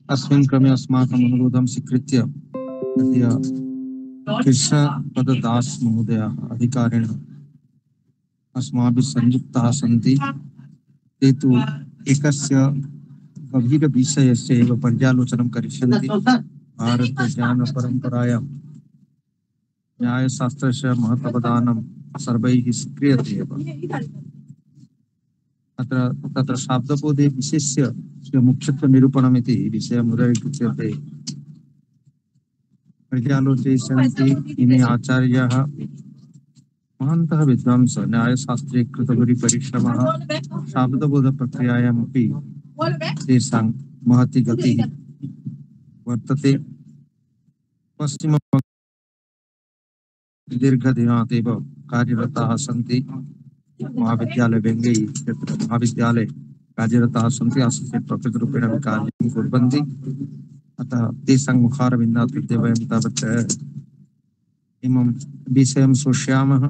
अस्मिन् क्रमे अस्माकम् अनुरोधं स्वीकृत्य अद्य कृष्णपददास महोदयः अधिकारिणः अस्माभिः संयुक्ताः सन्ति। ते तु एकस्य गभीरविषयस्य एव पर्यालोचनं करिष्यन्ति। भारतज्ञानपरम्परायां न्यायशास्त्रस्य महत्वदानं सर्वैः स्वीक्रियते एव। तत्र शाब्दबोधे विशेष्य मुख्यत्वनिरूपणमिति विषयम् उदरीकृत्य पर्यालोचयिष्यन्ति। इमे आचार्याः महान्तः विद्वांसः न्यायशास्त्रे कृतभूरिपरिश्रमः शाब्दबोधप्रक्रियायामपि तेषां महती गतिः वर्तते। पश्चिम दीर्घदिनात् एव कार्यरताः सन्ति। महाविद्यालय बेङ्गै क्षेत्र महाविद्यालये कार्यरताः सन्ति। आसीत् प्रकृतरूपेण कार्यं कुर्वन्ति। अतः तेषां मुखारविन्दात् वयं तावत् इमं विषयं श्रोष्यामः।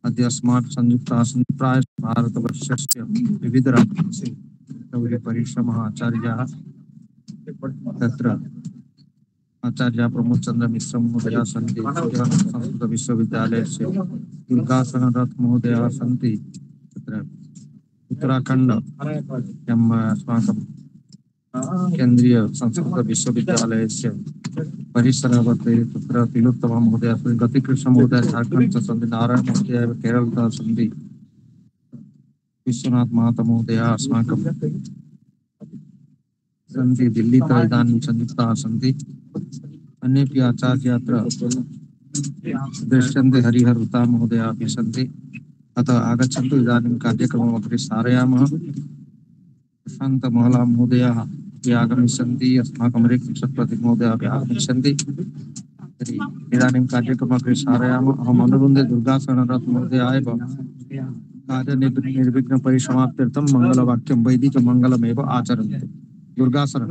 अद्य अस्मात् संयुक्ताः सन्ति प्रायः भारतवर्षस्य विविधराज्येषु परिश्रमः आचार्याः। तत्र आचार्य प्रमोदचंद्र मिश्र महोदय सन्ति। संस्कृत विश्वविद्यालयस्य दुर्गाशनरथ महोदय सन्ति। तत्र उत्तराखण्ड अस्माकं केन्द्रीय संस्कृत विश्वविद्यालयस्य परिसरः वर्तते। तत्र तिलोत्तम महोदय सन्ति। गतिकृष्ण महोदय झारखण्ड सन्ति। नारायण महोदय केरलतः सन्ति। विश्वनाथ महाता महोदय अस्माकं सन्ति। दिल्लीतः इदानीं संयुक्ताः सन्ति। अन्येपि आचार्याः अत्र दृश्यन्ते। हरिहरुता महोदय अपि सन्ति। अतः आगच्छन्तु इदानीं कार्यक्रमम् अग्रे सारयामः। प्रशान्त महला महोदयः ये आगमिष्यन्ति। अस्माकं रेखिक्षप्रति महोदयः अपि आगमिष्यन्ति। तर्हि इदानीं कार्यक्रमम् अग्रे सारयामः। अहम् अनुरुन्धे दुर्गाशनरथ महोदयाय कार्यनिर्विघ्नपरिसमाप्त्यर्थं मङ्गलवाक्यं वैदिकमङ्गलमेव आचरन्तु। दुर्गासन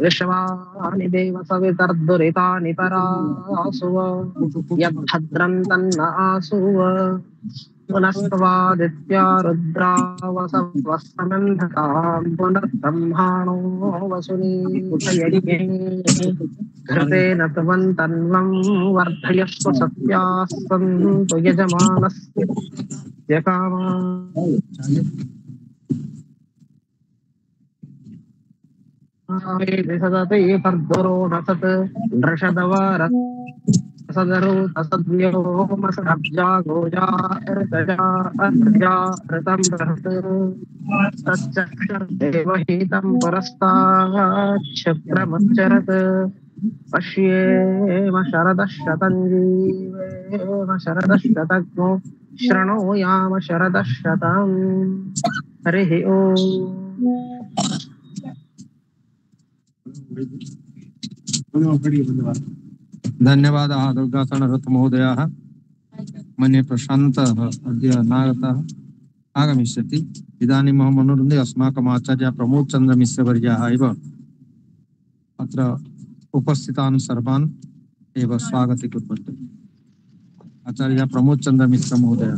विश्वानि देव सवितर्दुरितानि परासुव यद्भद्रं तन्न आसुव पुनस्त्वादित्या रुद्रावसवस्तमन्धतां पुनर्ब्रह्माणो वसुनीतयज्ञे घृतेन त्वन्तन्वं वर्धयस्व सत्याः सन्तु यजमानस्य कामा सदते पर्दुरो नसत् नृषदवर सदरो तसद्व्योमसब्जा गोजा ऋतजा ऋतं बृहत् तच्चक्षुर्देवहितं पुरस्ताच्छिप्रमुच्चरत् पश्येम शरदः शतं जीवेम शरदः शतज्ञो शृणोयाम शरदः शतम्। हरिः ओम्। धन्यवादाः दुर्गाशनरथ महोदयाः। मन्ये प्रशान्तः अद्य नागतः आगमिष्यति। इदानीम् अहम् अनुरुन्धे अस्माकम् आचार्य प्रमोदचन्द्र मिश्रवर्याः एव अत्र उपस्थितान् सर्वान् एव स्वागतं कुर्वन्तु। आचार्य प्रमोदचन्द्र मिश्र महोदय।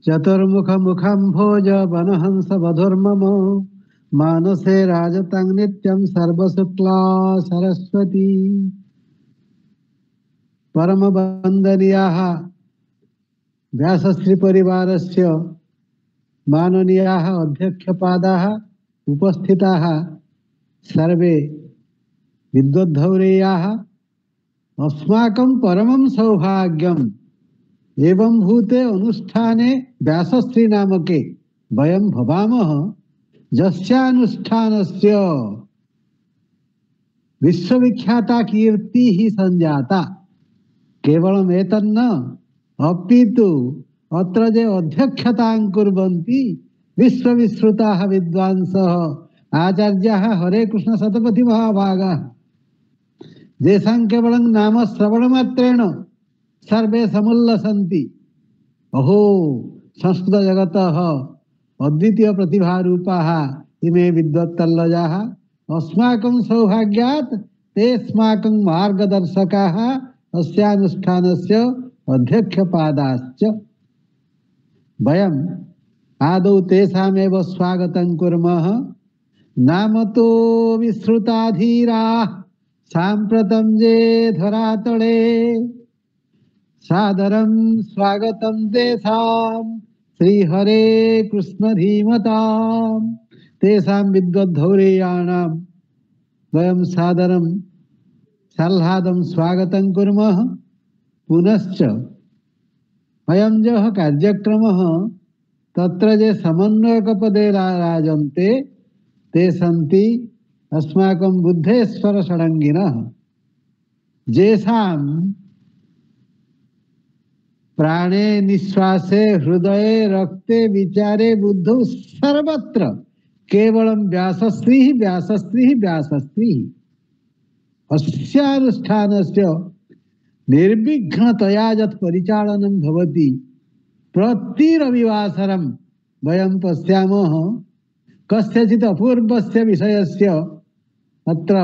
चतुर्मुख मुखं भोज वनहंस वधुर्मम मानसे राजतं नित्यं सर्वशुक्ला सरस्वती परम वन्दनीयाः व्यासश्री परिवारस्य माननीयाः अध्यक्षपादाः उपस्थिताः सर्वे विद्वद्धौरेयाः अस्माकं परमं सौभाग्यम् एवं भूते अनुष्ठाने व्यासश्री नामके वयं भवामः जस्यानुष्ठानस्य विश्वविख्याता कीर्ति ही संजाता। केवलम् एतन्न अपितु अत्र जे अध्यक्षतां कुर्वन्ति विश्वविश्रुताः विद्वांसः आचार्याः हरे कृष्ण शतपथि महाभागाः जेषां केवलं नाम श्रवणमात्रेण सर्वे समुल्लसन्ति। अहो संस्कृत जगतः अद्वितीय प्रतिभारूपाः इमे विद्वत्तल्लजाः अस्माकं सौभाग्यात् तेस्माकं मार्गदर्शकाः अस्यानुष्ठानस्य अध्यक्षपादाश्च। वयम् आदौ तेषामेव स्वागतं कुर्मः। नाम तो विश्रुताधीराः साम्प्रतं ये धरातले सादरं स्वागतं तेषां श्रीहरे कृष्ण धीमताम्। तेषां विद्वद्धौरेयाणां वयं सादरं साल्हादं स्वागतं कुर्मः। पुनश्च अयं यः कार्यक्रमः तत्र जे समन्वयकपदे राजन्ते ते सन्ति अस्माकं बुद्धेश्वर षडङ्गिनः, येषां प्राणे निश्वासे हृदये रक्ते विचारे बुद्धौ सर्वत्र केवलं व्यासश्रीः व्यासश्रीः व्यासश्रीः। अस्यानुष्ठानस्य निर्विघ्नतया यत् परिचालनं भवति प्रति रविवासरं वयं पश्यामः। कस्यचित् अपूर्वस्य विषयस्य अत्र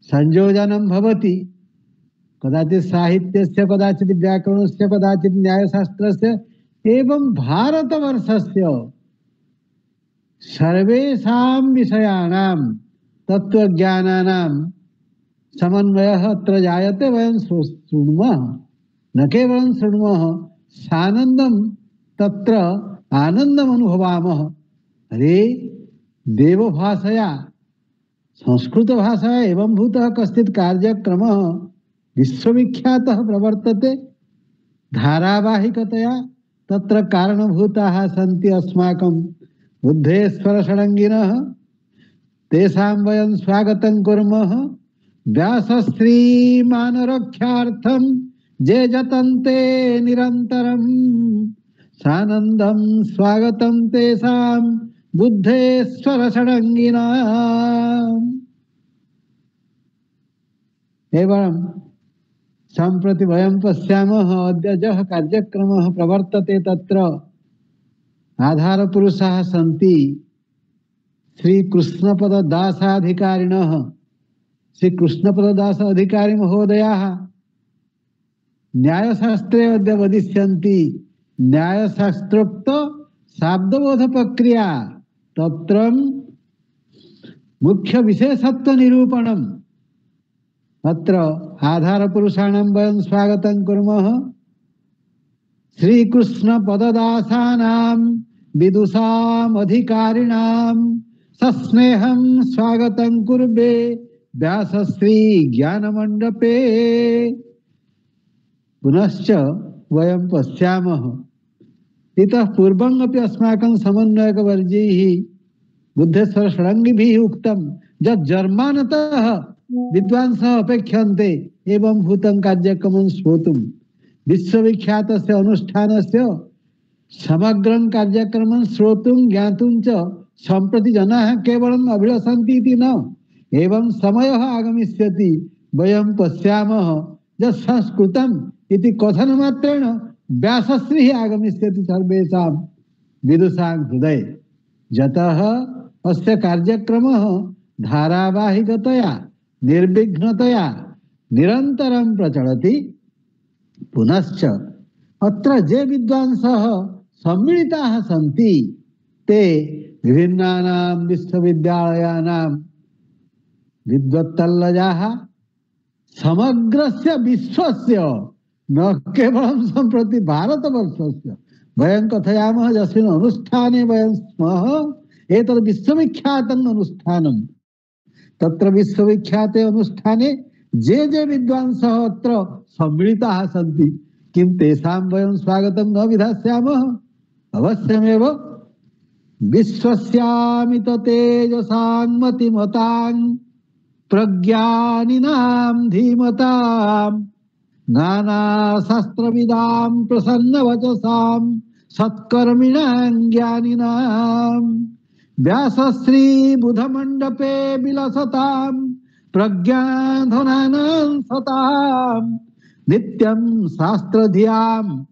संयोजनं भवति, कदाचित् साहित्यस्य, कदाचित् व्याकरणस्य, कदाचित् न्यायशास्त्रस्य, एवं भारतवर्षस्य सर्वेषां विषयाणां तत्त्वज्ञानानां समन्वयः अत्र जायते। वयं शृणुमः, न केवलं शृणुमः, सानन्दं तत्र आनन्दम् अनुभवामः। अरे देवभाषया संस्कृतभाषया एवं भूतः कश्चित् कार्यक्रमः विश्वविख्यातः प्रवर्तते। धारावाहिकतया तत्र कारणभूताः सन्ति अस्माकं बुद्धेश्वर षडङ्गिनः। तेषां वयं स्वागतं कुर्मः। व्यासश्रीमानरक्षार्थं ये जतन्ते निरन्तरं सानन्दं स्वागतं तेषां बुद्धेश्वर षडङ्गिनाम्। एवं सम्प्रति वयं पश्यामः अद्य यः कार्यक्रमः प्रवर्तते तत्र आधारपुरुषाः सन्ति श्रीकृष्णपददासाधिकारिणः। श्रीकृष्णपददास अधिकारी महोदयाः न्यायशास्त्रे अद्य वदिष्यन्ति। न्यायशास्त्रोक्त शाब्दबोध प्रक्रिया तत्र मुख्य विशेषत्व निरूपणम्। अत्र आधारपुरुषाणां वयं स्वागतं कुर्मः। श्रीकृष्णपददासानां विदुषाम् अधिकारिणां सस्नेहं स्वागतं कुर्वे व्यासश्री ज्ञानमण्डपे। पुनश्च वयं पश्यामः इतः पूर्वम् अपि अस्माकं समन्वयकवर्गैः बुद्धेश्वर षडङ्गिभिः उक्तं यत् जर्मानतः विद्वांसः अपेक्ष्यन्ते एवं भूतं कार्यक्रमं श्रोतुं। विश्वविख्यातस्य अनुष्ठानस्य समग्रं कार्यक्रमं श्रोतुं ज्ञातुं च सम्प्रति जनाः केवलम् अभिलषन्ति इति न, एवं समयः आगमिष्यति। वयं पश्यामः यत् संस्कृतम् इति कथनमात्रेण व्यासश्रीः आगमिष्यति सर्वेषां विदुषां हृदये। यतः अस्य कार्यक्रमः धारावाहिकतया निर्विघ्नतया निरन्तरं प्रचलति। पुनश्च अत्र ये विद्वांसः सम्मिलिताः सन्ति ते विभिन्नानां विश्वविद्यालयानां विद्वत्तल्लजाः समग्रस्य विश्वस्य न केवलं सम्प्रति भारतवर्षस्य। वयं कथयामः यस्मिन् अनुष्ठाने वयं स्मः एतद् विश्वविख्यातम् अनुष्ठानं। तत्र विश्वविख्याते अनुष्ठाने जे विद्वांसः अत्र सम्मिलिताः सन्ति किं तेषां वयं स्वागतं न विधास्यामः? अवश्यमेव। विश्वस्यामित तेजसां मतिमतां प्रज्ञानिनां धीमतां नानाशास्त्रविदां प्रसन्नवचसां सत्कर्मिणां ज्ञानिनां व्यासश्री बुधमण्डपे विलसतां प्रज्ञाधनानां सतां नित्यं शास्त्रधियां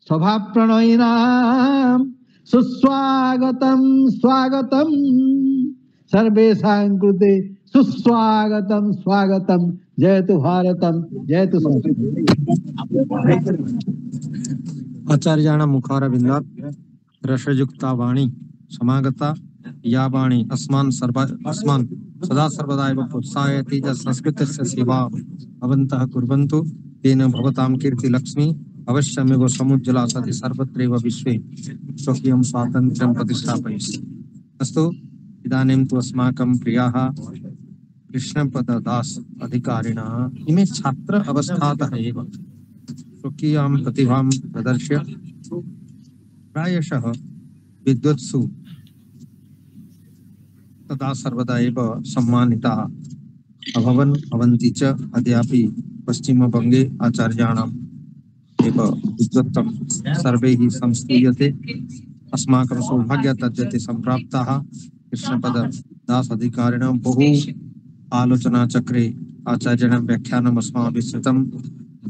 सभाप्रणयिनां सुस्वागतं स्वागतं सर्वेषां कृते सुस्वागतम स्वागतम। जयतु भारतम, जयतु संस्कृत। आचार्याणां मुखारविन्दात् रसयुक्ता वाणी समागता या वाणी अस्मान् सदा सर्वदा एव प्रोत्साहयति च संस्कृतस्य सेवा भवन्तः कुर्वन्तु तेन भवतां कीर्तिलक्ष्मी अवश्यमेव समुज्ज्वला सति सर्वत्रैव विश्वे स्वकीयं स्वातन्त्र्यं प्रतिष्ठापयति। अस्तु, इदानीं तु अस्माकं प्रियाः कृष्णपददास अधिकारिणः इमे छात्र अवस्थातः एव स्वकीयां प्रतिभां प्रदर्श्य प्रायशः विद्वत्सु तदा सर्वदा एव सम्मानिताः अभवन् भवन्ति च। अद्यापि पश्चिमबङ्गे आचार्याणाम् एव विद्वत्तं सर्वैः संस्तूयते। अस्माकं सौभाग्यं तद्यते सम्प्राप्ताः कृष्णपददास अधिकारिणः बहु आलोचनाचक्रे आचार्याणां व्याख्यानम् अस्माभिः श्रुतं।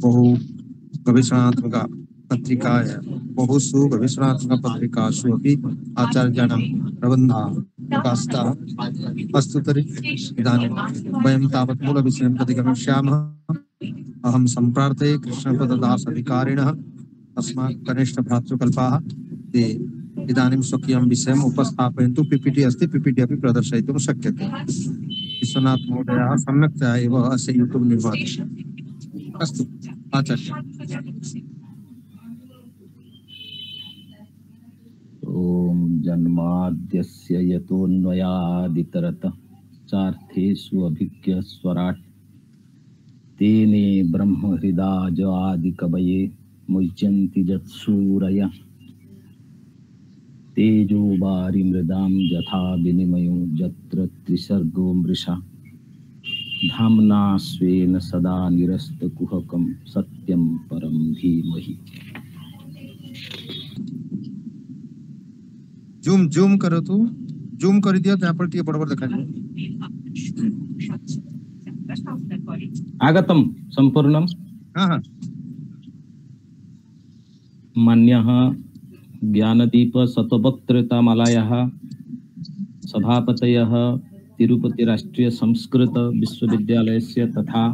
बहु गवेषणात्मक पत्रिकाय बहुषु गवेषणात्मकपत्रिकासु अपि आचार्याणां प्रबन्धाः प्रकाशिताः। अस्तु तर्हि इदानीं वयं तावत् मूलविषयं प्रति गमिष्यामः। अहं सम्प्रार्थये कृष्णपददास अधिकारिणः अस्माकं कनिष्ठभ्रातृकल्पाः ते इदानीं स्वकीयं विषयम् उपस्थापयन्तु। पीपीटी अस्ति, पीपीटी अपि प्रदर्शयितुं शक्यते। विश्वनाथ महोदयः सम्यक्तया एव अस्य यूट्यूब् निर्माति। अस्तु आचार्य। ओम जन्माद्यस्य यतोऽन्वयादितरतः चार्थेषु अभिज्ञस्वराट् तेने ब्रह्महृदाय आदिकवये मुह्यन्ति यत्सूरयः तेजो वारिमृदां यथा विनिमयो यत्र त्रिसर्गो मृषा धाम्ना स्वेन सदा निरस्तकुहकं सत्यं परं धीमहि। जूम करो तो जूम कर दिया तो यहाँ बराबर देखा आगतम संपूर्णम। हाँ मान्यः ज्ञानदीप सतवक्त्रतामालायाः सभापतयः तिरुपति राष्ट्रीय संस्कृत विश्वविद्यालयस्य तथा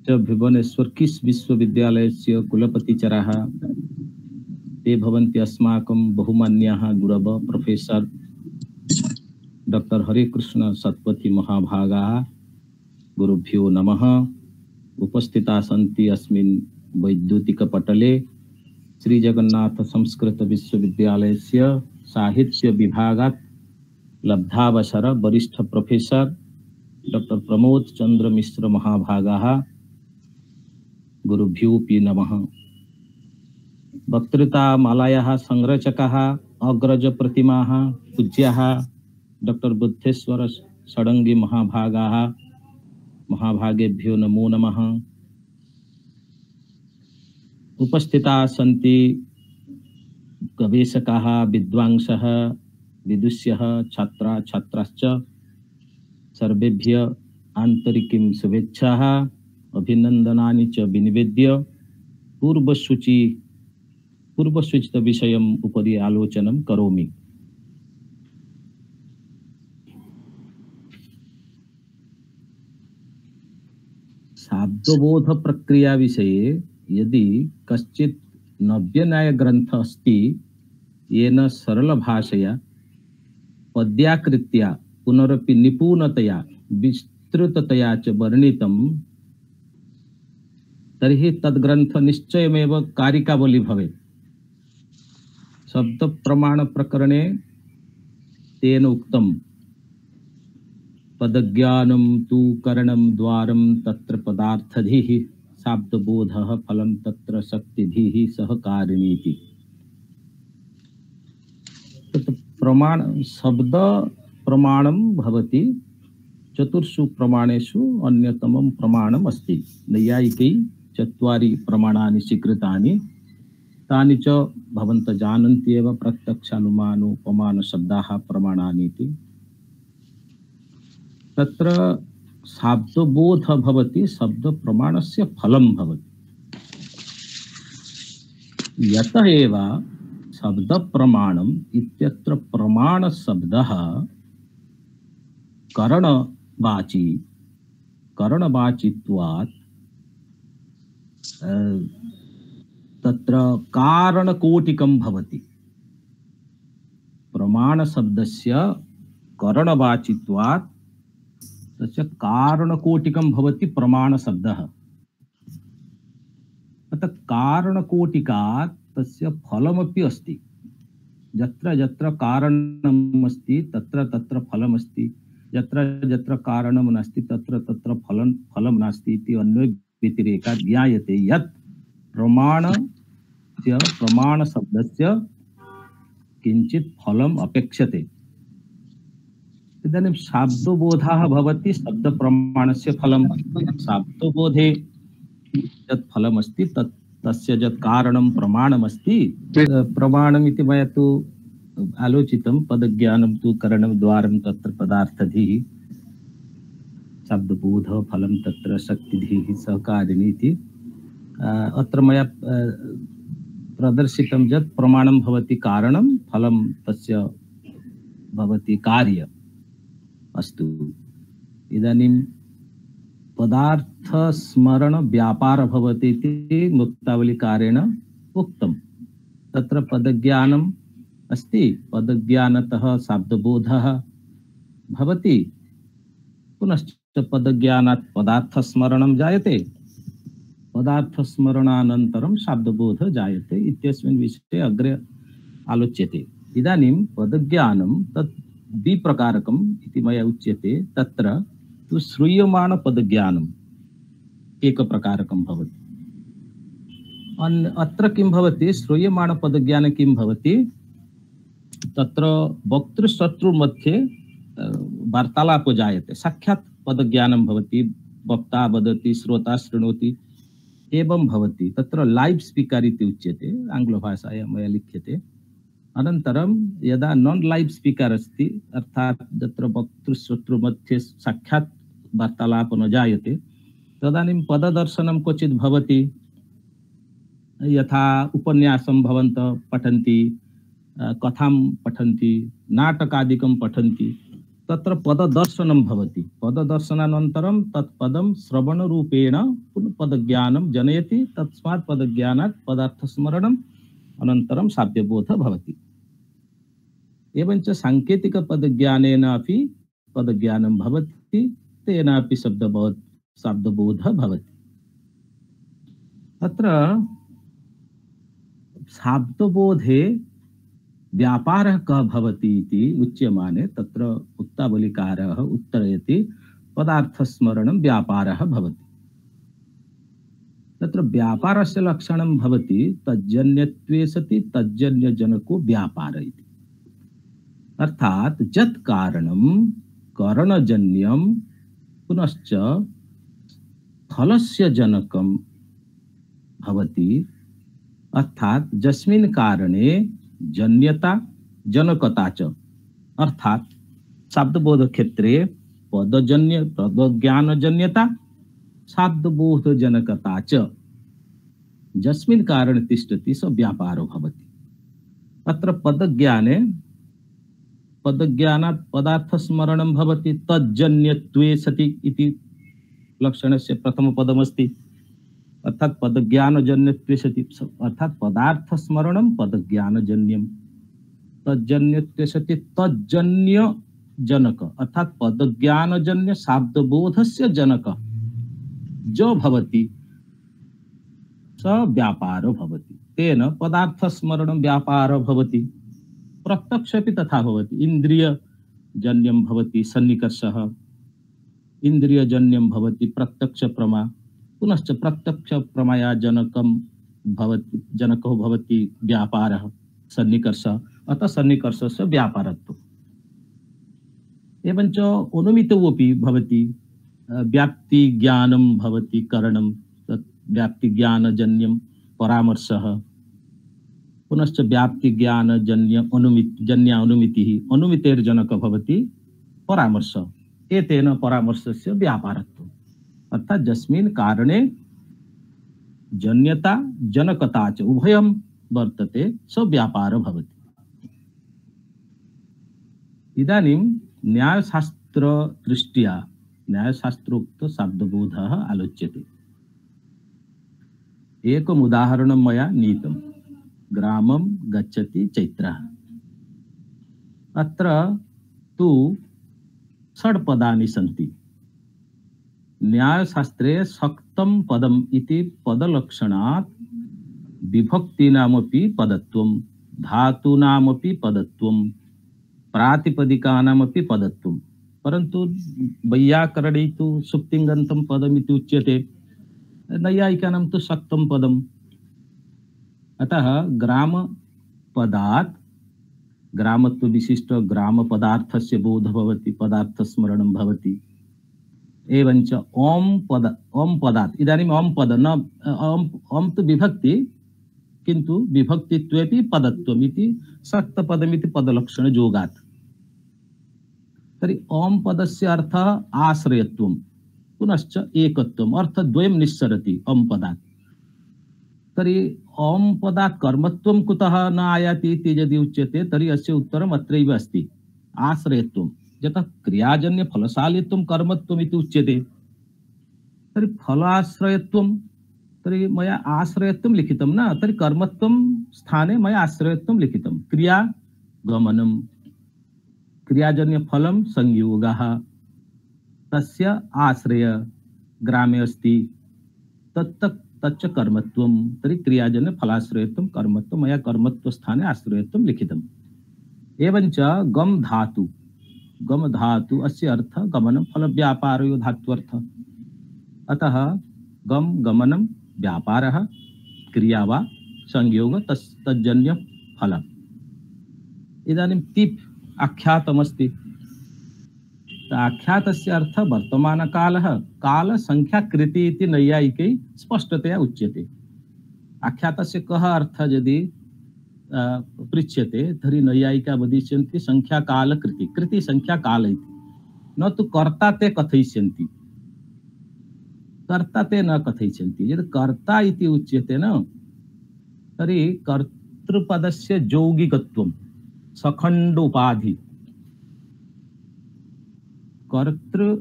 च भुवनेश्वर किस् विश्वविद्यालयस्य कुलपतिचराः ते भवन्ति अस्माकं बहुमान्याः गुरव प्रोफेसर डॉक्टर हरिकृष्ण सत्पथी महाभागाः गुरुभ्यो नमः। उपस्थिताः सन्ति अस्मिन् वैद्युतिकपटले श्री जगन्नाथ संस्कृत विश्वविद्यालयस्य साहित्य विभागात् लब्धावसर वरिष्ठ प्रोफेसर डॉक्टर प्रमोद चंद्र मिश्र महाभागाः गुरुभ्योऽपि नमः। वक्तृतामालायाः संरचकाः अग्रज प्रतिमाः पूज्याः डॉक्टर बुद्धेश्वर षडंगी महाभागाः महाभागेभ्यो नमो नमः। उपस्थिताः सन्ति गवेषकाः विद्वांसः विदुष्यः छात्रा छात्राश्च सर्वेभ्यः आन्तरिकीं शुभेच्छाः अभिनन्दनानि च विनिवेद्य पूर्वसूचित विषयम् उपरि आलोचनं करोमि। शाब्दबोध प्रक्रिया विषये यदि कश्चित् नव्यन्याय ग्रन्थ अस्ति येन सरल भाषया पद्याकृत्या पुनरपि निपुणतया विस्तृततया च वर्णितं तर्हि तद्ग्रन्थ निश्चयमेव कारिकावली भवेत्। शब्द प्रमाण प्रकरणे तेन उक्तं पदज्ञानं तु करणं द्वारं तत्र पदार्थधिः शाब्दबोधः फलं तत्र शक्तिधिः सहकारिणीति। प्रमाण शब्द प्रमाणं भवति चतुर्षु प्रमाणेषु अन्यतमं प्रमाणम् अस्ति। नैयायिकैः चत्वारि प्रमाणानि स्वीकृतानि तानि च भवन्तः जानन्ति एव प्रत्यक्षानुमानोपमान शब्दाः प्रमाणानि इति। तत्र शाब्दबोध भवति शब्द प्रमाणस्य फलं भवति। यतः एव शब्द प्रमाणम् इत्यत्र प्रमाण शब्दः करणवाचित्वात् तत्र कारणकोटिकं भवति। प्रमाणशब्दस्य करणवाचित्वात् तस्य कारणकोटिकं भवति प्रमाणशब्दः। अतः कारणकोटिकात् तस्य फलमपि अस्ति। यत्र यत्र कारणम् अस्ति तत्र तत्र फलम् अस्ति, यत्र यत्र कारणं नास्ति तत्र तत्र फलं नास्ति इति अन्वय व्यतिरेकात् ज्ञायते यत् प्रमाणशब्दस्य किञ्चित् फलम् अपेक्षते। इदानीं शाब्दबोधः भवति शब्दप्रमाणस्य फलं। शाब्दबोधे यत् फलमस्ति तस्य यत् कारणं प्रमाणमस्ति, प्रमाणम् इति मया तु आलोचितं, पदज्ञानं तु करणं द्वारं तत्र पदार्थधिः, शब्दबोध फलं तत्र शक्तिधिः सहकारिणी इति। अत्र मया प्रदर्शितं यत् प्रमाणं भवति कारणं, फलं तस्य भवति कार्य। अस्तु, इदानीं पदार्थ स्मरण व्यापार भवति इति मुक्तावलीकारेण उक्तं। तत्र पदज्ञानम् अस्ति, पदज्ञानतः शाब्दबोधः भवति, पुनश्च पदज्ञानात् पदार्थस्मरणं जायते, पदार्थस्मरणानन्तरं शाब्दबोधः जायते इत्यस्मिन् विषये अग्रे आलोच्यते। इदानीं पदज्ञानं तत् द्विप्रकारकम् इति मया उच्यते। तत्र तु श्रूयमाण पदज्ञानम् एकप्रकारकं भवति। अत्र किं भवति, श्रूयमाण पदज्ञाने किं भवति, तत्र वक्तृशत्रु मध्ये वार्तालापो जायते, साक्षात् पदज्ञानं भवति, वक्ता वदति श्रोता शृणोति, एवं भवति। तत्र लाइव स्पीकर इति उच्यते, आङ्ग्लभाषायां मया लिख्यते। अनन्तरं यदा नॉन लाइव स्पीकर अस्ति, अर्थात् तत्र वक्तृश्रोतृ मध्ये साक्षात् वार्तालापो न जायते, तदानीं पददर्शनं क्वचित् भवति। यथा उपन्यासं भवन्तः पठन्ति, कथां पठन्ति, नाटकादिकं पठन्ति, तत्र पददर्शनं भवति। पददर्शनानन्तरं तत् पदं श्रवणरूपेण पुनः पदज्ञानं जनयति, तस्मात् पदज्ञानात् पदार्थस्मरणम् अनन्तरं शाब्दबोधः भवति। एवञ्च साङ्केतिकपदज्ञानेन अपि पदज्ञानं भवति, तेनापि शाब्दबोधः भवति। अत्र शाब्दबोधे व्यापारः कः भवति इति उच्यमाने तत्र मुक्तावलीकारः उत्तरयति पदार्थस्मरणं व्यापारः भवति। तत्र व्यापारस्य लक्षणं भवति तज्जन्यत्वे सति तज्जन्यजनको व्यापार इति। अर्थात् यत् कारणं करणजन्यं पुनश्च फलस्य जनकं भवति, अर्थात् यस्मिन् कारणे जन्यता जनकता च, अर्थात् शाब्दबोध क्षेत्रे पदज्ञानजन्यता शाब्दबोधजनकता च, यस्मिन् कारणे तिष्ठति स व्यापारो भवति। अत्र पदज्ञानात् पदार्थस्मरणं भवति, तज्जन्यत्वे सति इति लक्षणस्य प्रथमपदमस्ति। अर्थात् पदज्ञानजन्यत्वे सति, अर्थात् पदार्थस्मरणं पदज्ञानजन्यं, तज्जन्यत्वे सति तज्जन्यजनक, अर्थात् पदज्ञानजन्य शाब्दबोधस्य जनक जो भवति स व्यापारो भवति। तेन पदार्थस्मरणं व्यापारो भवति। प्रत्यक्षपि तथा भवति। इन्द्रियजन्यं भवति सन्निकर्षः, इन्द्रियजन्यं भवति प्रत्यक्षप्रमा, पुनश्च प्रत्यक्षप्रमया जनको भवति व्यापारः सन्निकर्षः। अतः सन्निकर्षस्य व्यापारत्वम्। एवञ्च अनुमितोऽपि भवति, व्याप्तिज्ञानं भवति करणं, तत् व्याप्तिज्ञानजन्यं परामर्शः, पुनश्च व्याप्तिज्ञानजन्य अनुमितिः, अनुमितेर्जनकः भवति परामर्श। एतेन परामर्शस्य व्यापारत्वम्। अर्थात् यस्मिन् कारणे जन्यता जनकता च उभयं वर्तते स व्यापारो भवति। इदानीं सूत्र दृष्ट्या न्यायशास्त्रोक्त शब्दबोधः आलोच्यते। एकम् उदाहरणं मया नीतं। ग्रामं गच्छति चैत्रः। अत्र तु षड्पदानि सन्ति। न्यायशास्त्रे सक्तं पदम् इति पदलक्षणात् विभक्तीनामपि पदत्वं, धातूनामपि पदत्वं, प्रातिपदिकानामपि पदत्वं। परन्तु वैयाकरणे तु सुप्तिङन्तं पदमिति उच्यते, नैयायिकानां तु सक्तं पदम्। अतः ग्रामपदात् ग्रामत्व विशिष्ट ग्रामपदार्थस्य बोधः भवति, पदार्थस्मरणं भवति। एवञ्च ओम पदात्, इदानीम् ओम पद न ओम तु विभक्ति, किन्तु विभक्तित्वेपि पदत्वम् इति सक्तपदमिति पदलक्षणयोगात्। तर्हि ओम पदस्य अर्थः आश्रयत्वं, पुनश्च एकत्वम्, अर्थद्वयं निस्सरति ओम पदात्। तर्हि ओम पदात् कर्मत्वं कुतः न आयाति इति यदि उच्यते तर्हि अस्य उत्तरम् अत्रैव अस्ति, आश्रयत्वं। यतः क्रियाजन्य फलशालित्वं कर्मत्वम् इति उच्यते, तर्हि फलाश्रयत्वं, तर्हि मया आश्रयत्वं लिखितं न, तर्हि कर्मत्वं स्थाने मया आश्रयत्वं लिखितं। क्रिया गमनं, क्रियाजन्य फलं संयोगः, तस्य आश्रय ग्रामे अस्ति, तच्च कर्मत्वं, तर्हि क्रियाजन्य फलाश्रयत्वं कर्मत्वं, मया कर्मत्व स्थाने आश्रयत्वं लिखितम्। एवञ्च गम धातु, गम धातु अस्य अर्थ गमनं, फल व्यापारयो धात्वर्थ। अतः गम गमनं व्यापारः, क्रिया वा संयोग तज्जन्य फलम्। इदानीं तिप् आख्यातमस्ति। आख्यातस्य अर्थ वर्तमानकालः, कालसंख्याकृति इति नैयायिकैः स्पष्टतया उच्यते। आख्यातस्य कः अर्थः यदि पृच्छ्यते तर्हि नैयायिका वदिष्यन्ति संख्याकालकृति, कृति संख्याकाल इति, न तु कर्ता ते कथयिष्यन्ति, कर्ता ते न कथयिष्यन्ति। यदि कर्ता इति उच्यते न, तर्हि कर्तृपदस्य यौगिकत्वं, सखण्डोपाधि, कर्तृ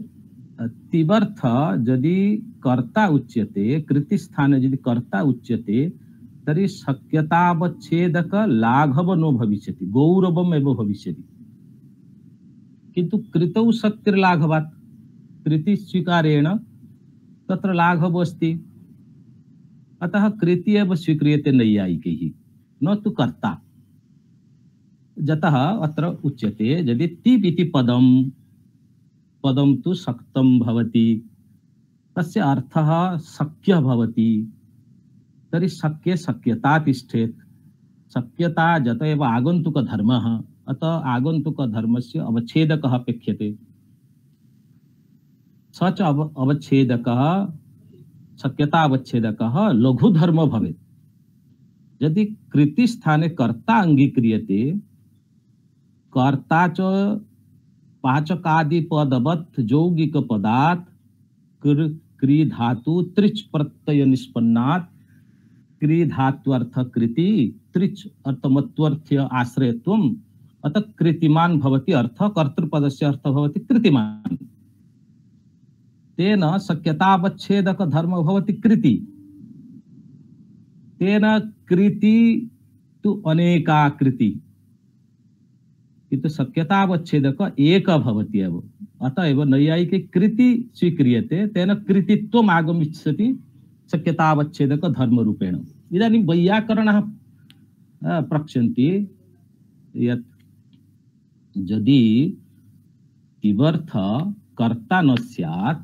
तिवर्थ यदि कर्ता उच्यते, कृति स्थाने यदि कर्ता उच्यते तर्हि शक्यतावच्छेदक लाघव न भविष्यति, गौरवम् एव भविष्यति। किन्तु कृतौ शक्तिर्लाघवात्, कृति स्वीकारेण तत्र लाघव अस्ति। अतः कृति एव स्वीक्रियते नैयायिकैः, न तु कर्ता। यतः अत्र उच्यते यदि तिप् इति पदं तु सक्तं भवति, तस्य अर्थः शक्यः भवति, तर्हि शक्ये शक्यता तिष्ठेत्। शक्यता जत एव आगन्तुकधर्मः, अतः आगन्तुकधर्मस्य अवच्छेदकः अपेक्ष्यते। स च अवच्छेदकः, शक्यता अवच्छेदकः लघुधर्म भवेत्। यदि कृति स्थाने कर्ता अंगीक्रियते, कर्ता च पाचकादि पदवत् यौगिक पदात् क्री धातु त्रिच प्रत्यय निष्पन्नात्, क्री धात्वर्थ कृति, त्रिच अर्थमत्वर्थ्य आश्रयत्वम्, अतः कृतिमान भवति अर्थ, कर्तृपदस्य अर्थ भवति कृतिमान। तेन शक्यतावच्छेदक धर्म भवति कृति। तेन कृति तु अनेका कृति, किन्तु शक्यतावच्छेदक एक भवति एव। अतः एव नैयायिके कृति स्वीक्रियते, तेन कृतित्वम् आगमिष्यति शक्यतावच्छेदक धर्मरूपेण। इदानीं वैयाकरणः प्रक्षन्ति यत् यदि तिवर्थ कर्ता न स्यात्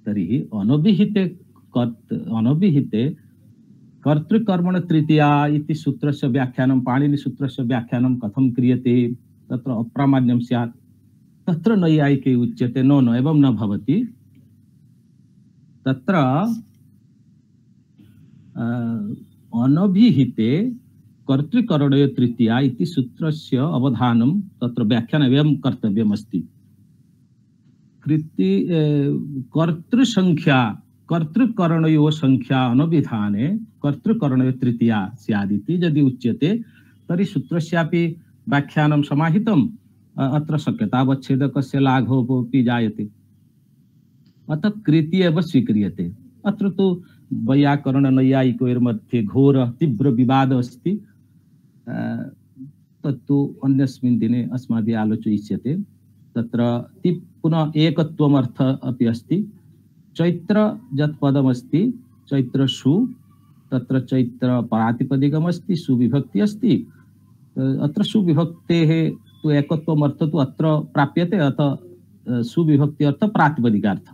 तर्हि अनभिहिते कर्तृकर्मण तृतीया इति सूत्रस्य व्याख्यानं, पाणिनिसूत्रस्य व्याख्यानं कथं क्रियते, तत्र अप्रामाण्यं स्यात्। तत्र नैयायिके उच्यते न एवं न भवति। तत्र अनभिहिते कर्तृकरणयो तृतीया इति सूत्रस्य अवधानं, तत्र व्याख्यानं एवं कर्तव्यमस्ति। कृति कर्तृसंख्या, कर्तृकरणयो संख्या अनभिधाने कर्तृकरणयो तृतीया स्यादिति यदि उच्यते तर्हि सूत्रस्यापि व्याख्यानं समाहितं, अत्र शक्यतावच्छेदकस्य लाघवोऽपि जायते, अतः कृति एव स्वीक्रियते। अत्र तु वैयाकरण नैयायिकयोर्मध्ये घोर तीव्र विवाद अस्ति, तत्तु अन्यस्मिन् दिने अस्माभिः आलोचयिष्यते। तत्र पुनः एकत्वमर्थ अपि अस्ति। चैत्र यत् पदमस्ति चैत्रसु, तत्र चैत्र प्रातिपदिकमस्ति, सुविभक्ति अस्ति। अत्र सुविभक्तेः तु एकत्वमर्थ तु अत्र प्राप्यते, अतः सुविभक्ति अर्थ प्रातिपदिकार्थ।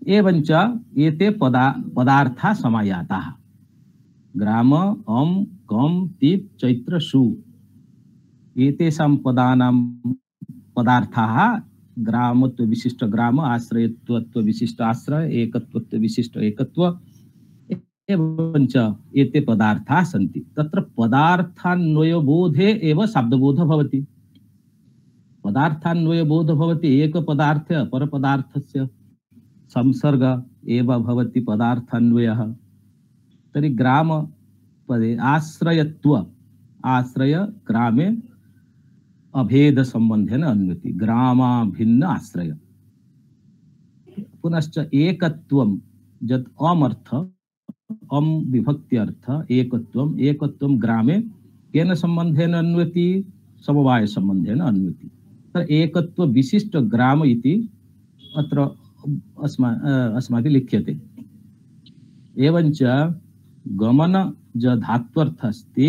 एवञ्च एते पदार्था समायाताः। ग्राम, अम, कम, तीप, चैत्र, सु एतेषां पदानां पदार्थाः ग्रामत्व विशिष्ट ग्राम, आश्रयत्व विशिष्ट आश्रय, एकत्वत्व विशिष्ट एकत्व, एवञ्च एते पदार्थाः सन्ति। तत्र पदार्थान्वयबोधे एव शब्दबोधः भवति। पदार्थान्वयबोधः भवति एक पदार्थे अपर पदार्थस्य संसर्ग एव भवति पदार्थान्वयः। तर्हि ग्राम पदे आश्रयत्व, आश्रय ग्रामे अभेद संबंधेन अन्वति, ग्रामा भिन्न आश्रय। पुनश्च एकत्वं यत् अमर्थ, अम विभक्ति अर्थ एकत्वम्, एकत्वं ग्रामे केन संबंधेन अन्वति, समवाय संबंधेन अन्वति। तत्र एकत्व विशिष्ट ग्राम इति अत्र अस्माभिः लिख्यते। एवञ्च गमन ज धात्वर्थ अस्ति,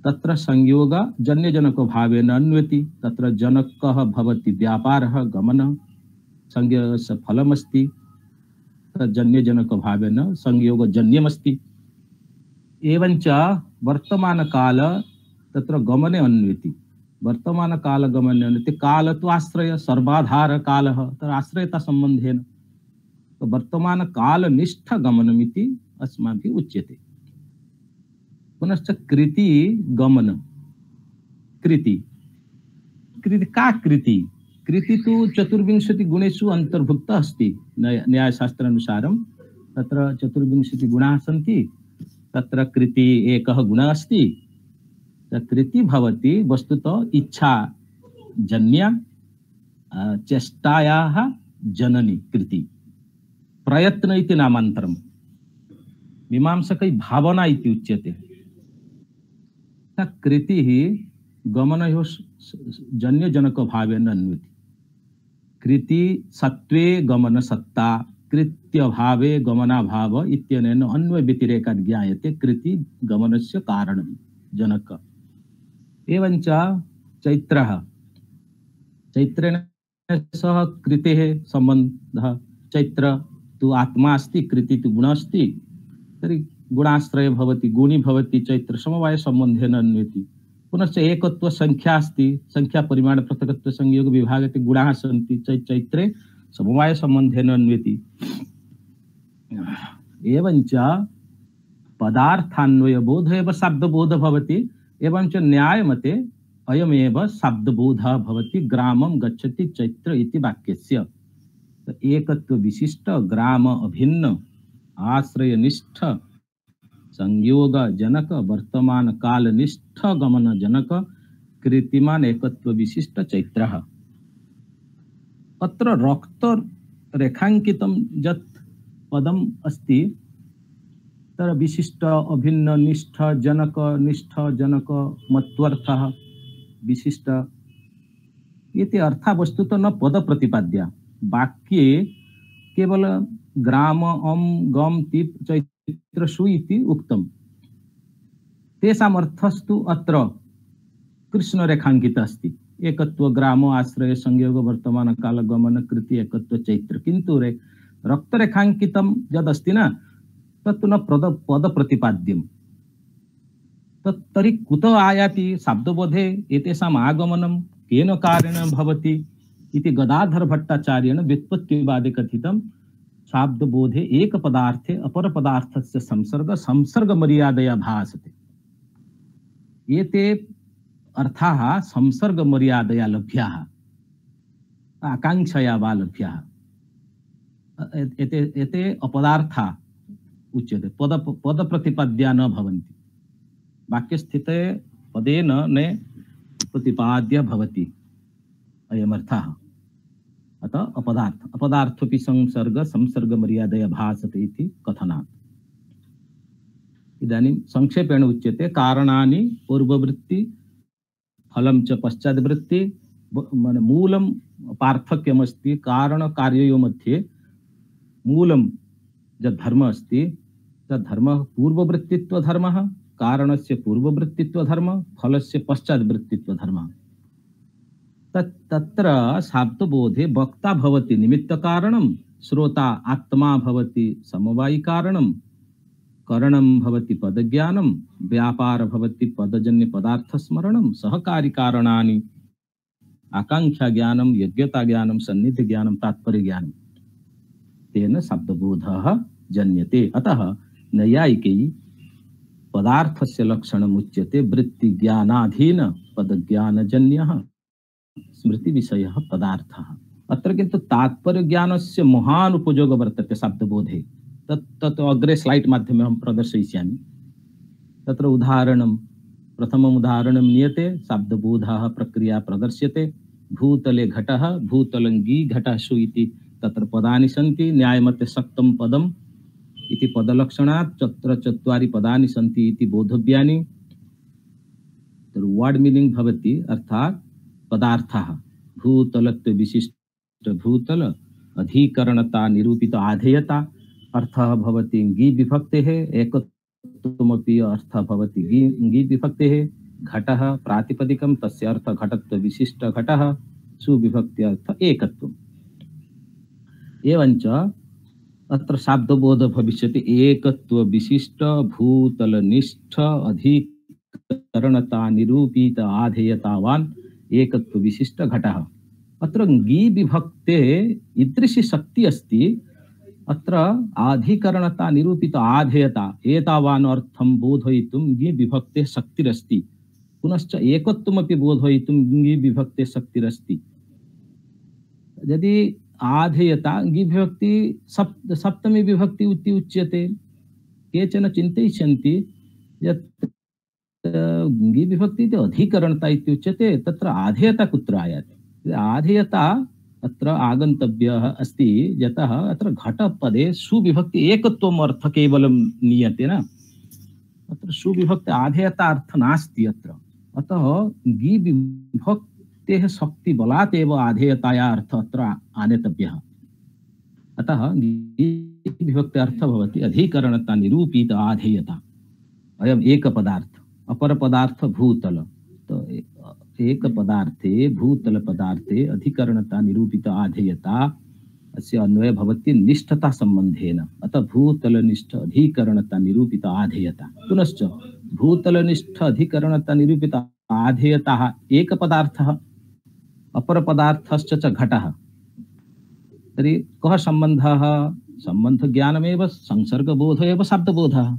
तत्र संयोग जन्यजनको भावेन अन्वति। तत्र जनकः भवति व्यापारः, गमन संयोगस्य फलमस्ति, जन्यजनको भावेन संयोग जन्यमस्ति। एवञ्च वर्तमानकाल तत्र गमने अन्वति, वर्तमानकाल गमने अन्वति। काल तु आश्रय, सर्वाधार कालः, तत्र आश्रयता संबंधेन तो वर्तमान कालनिष्ठ गमनमिति अस्माभिः उच्यते। पुनश्च कृति गमन, कृति का कृति? कृति तु 24 गुणेषु अंतर्भुक्त अस्ति न्यायशास्त्रानुसारं। तत्र 24 गुणाः सन्ति, तत्र कृति एकः गुणः अस्ति। कृति भवति वस्तुतः इच्छा जन्य चेष्टायाः जननी कृति। प्रयत्न इति नामान्तरम्, मीमांसकै भावना इति उच्यते। कृतिः गमनयोः जन्यजनको भावेन अन्वति। कृति सत्वे गमन सत्ता, कृत्यभावे गमनाभाव इत्यनेन अन्वय व्यतिरेकात् ज्ञायते कृति गमनस्य कारणं जनक। एवञ्च चैत्रः, चैत्रेण सह कृतेः सम्बन्धः। चैत्र तु आत्मा अस्ति, कृति तु गुणः अस्ति। तर्हि गुणाश्रय भवति, गुणी भवति, चैत्र समवाय सम्बन्धेन अन्वति। पुनश्च एकत्व संख्या अस्ति, संख्या परिमाण पृथकत्व संयोग विभागते गुणाः सन्ति, चैत्रे समवाय सम्बन्धेन अन्वति। एवञ्च पदार्थान्वय बोध एव शब्दबोध भवति। एवञ्च न्यायमते अयमेव शब्दबोधः भवति ग्रामं गच्छति चैत्र इति वाक्यस्य। एकत्व विशिष्ट ग्राम अभिन्न आश्रयनिष्ठ संयोग जनक वर्तमान कालनिष्ठ गमन जनक कृतिमान एकत्व विशिष्ट चैत्रः। अत्र रक्त रेखांकितं यत् पदम् अस्ति तत्र विशिष्ट अभिन्न निष्ठ जनक मत्वर्थः विशिष्ट इति अर्थः वस्तुतः न पद प्रतिपाद्या। वाक्ये केवल ग्राम अम गम तीप चैत्र सु इति उक्तम्। तेषाम् अर्थस्तु अत्र कृष्ण रेखांकित अस्ति। एकत्व ग्राम आश्रय संयोग वर्तमान काल गमन कृति एकत्व चैत्र। किन्तु रक्त रेखांकितं यदस्ति न तत्तु न पद प्रतिपाद्यम्। तर्हि कुतः आयाति शब्दबोधे एतेषाम् आगमनं केन कारणेन भवति इति गदाधर भट्टाचार्येण व्युत्पत्तिवादे कथितं। शाब्दबोधे एक पदार्थे अपर पदार्थस्य संसर्ग मर्यादया भासते। एते अर्थाः संसर्ग मर्यादया लभ्याः, आकांक्षया वा लभ्याः। एते अपदार्था उच्यते, पद प्रतिपद्या न भवन्ति। वाक्यस्थिते पदेन ने प्रतिपाद्य भवति अयमर्थः। अतः अपदार्थोऽपि संसर्ग मर्यादया भासते इति कथनात्। इदानीं संक्षेपेण उच्यते कारणानि पूर्ववृत्ति फलं च पश्चाद्वृत्ति। मूलं पार्थक्यमस्ति कारणकार्ययोः मध्ये। मूलं यद् धर्मः अस्ति तद् धर्मः पूर्ववृत्तित्वधर्मः, कारणस्य पूर्ववृत्तित्वधर्मः, फलस्य पश्चाद्वृत्तित्वधर्मः। तत्र शाब्दबोधे वक्ता भवति निमित्तकारणं, श्रोता आत्मा भवति समवायिकारणं, करणं भवति पदज्ञानं, व्यापार भवति पदजन्य पदार्थस्मरणं, सहकारी कारणानि आकांक्षा ज्ञानं, योग्यता ज्ञानं, सन्निधि ज्ञानं, तात्पर्य ज्ञानं। तेन शब्दबोधः जन्यते। अतः नैयायिकैः पदार्थस्य लक्षणम् उच्यते वृत्ति ज्ञानाधीन पदज्ञानजन्यः स्मृति विषयः पदार्थः। अत्र किन्तु तात्पर्य ज्ञानस्य महान् उपयोगः वर्तते शब्दबोधे। तत् अग्रे स्लाइड् माध्यमेन अहं प्रदर्शयिष्यामि। तत्र उदाहरणं प्रथमम् उदाहरणं नीयते। शब्दबोधः प्रक्रिया प्रदर्श्यते। भूतले घटः, भूतलङ्गी घटः इति तत्र पदानि सन्ति। न्यायमते सक्तं पदम् इति पदलक्षणात् तत्र चत्वारि पदानि सन्ति इति बोधव्यानि। वर्ड मीनिंग भवति अर्थात् पदार्थः भूतलत्व विशिष्ट भूतल अधिकरणता निरूपित आधेयता अर्थः भवति ङि विभक्तेः एकत्वमपि अर्थः भवति ङि विभक्तेः घटः प्रातिपदिकं तस्य अर्थ घटत्व विशिष्ट घटः सुविभक्ति अर्थ एकत्वम्। एवञ्च अत्र शाब्दबोध भविष्यति एकत्व विशिष्ट भूतलनिष्ठ अधिकरणता निरूपित आधेयतावान् एकत्व विशिष्ट घटः। अत्र ङि विभक्ते ईदृशी शक्ति अस्ति। अत्र आधिकरणता निरूपित आधेयता एतावान् अर्थं बोधयितुं ङि विभक्ते शक्तिरस्ति। पुनश्च एकत्वमपि बोधयितुं ङि विभक्ते शक्तिरस्ति। यदि आधेयता ङि विभक्ति सप्तमी विभक्ति इति उच्यते। केचन चिन्तयिष्यन्ति यत् ङि विभक्ति इति अधिकरणता इति उच्यते। तत्र आधेयता कुत्र आयाति? आधेयता अत्र आगन्तव्यः अस्ति यतः अत्र घटपदे सुविभक्ति एकत्वम् अर्थ केवलं नीयते न। अत्र सुविभक्ति आधेयता अर्थ नास्ति अत्र। अतः ङि विभक्तेः शक्तिबलात् एव आधेयताया अर्थ अत्र आनेतव्यः। अतः ङि विभक्ति अर्थ भवति अधिकरणता निरूपित आधेयता। अयम् एक पदार्थ। अपर पदार्थ भूतल। तो एक पदार्थे भूतल पदार्थे अधिकरणता निरूपित आधेयता अस्य अन्वय भवति निष्ठता संबंधेन। अतः भूतलनिष्ठ अधिकरणता निरूपित आधेयता। पुनश्च भूतलनिष्ठ अधिकरणता निरूपित आधेयता एक पदार्थः अपर पदार्थश्च च घटः। तर्हि कः सम्बन्धः? सम्बन्ध ज्ञानमेव संसर्गबोध एव शब्दबोधः।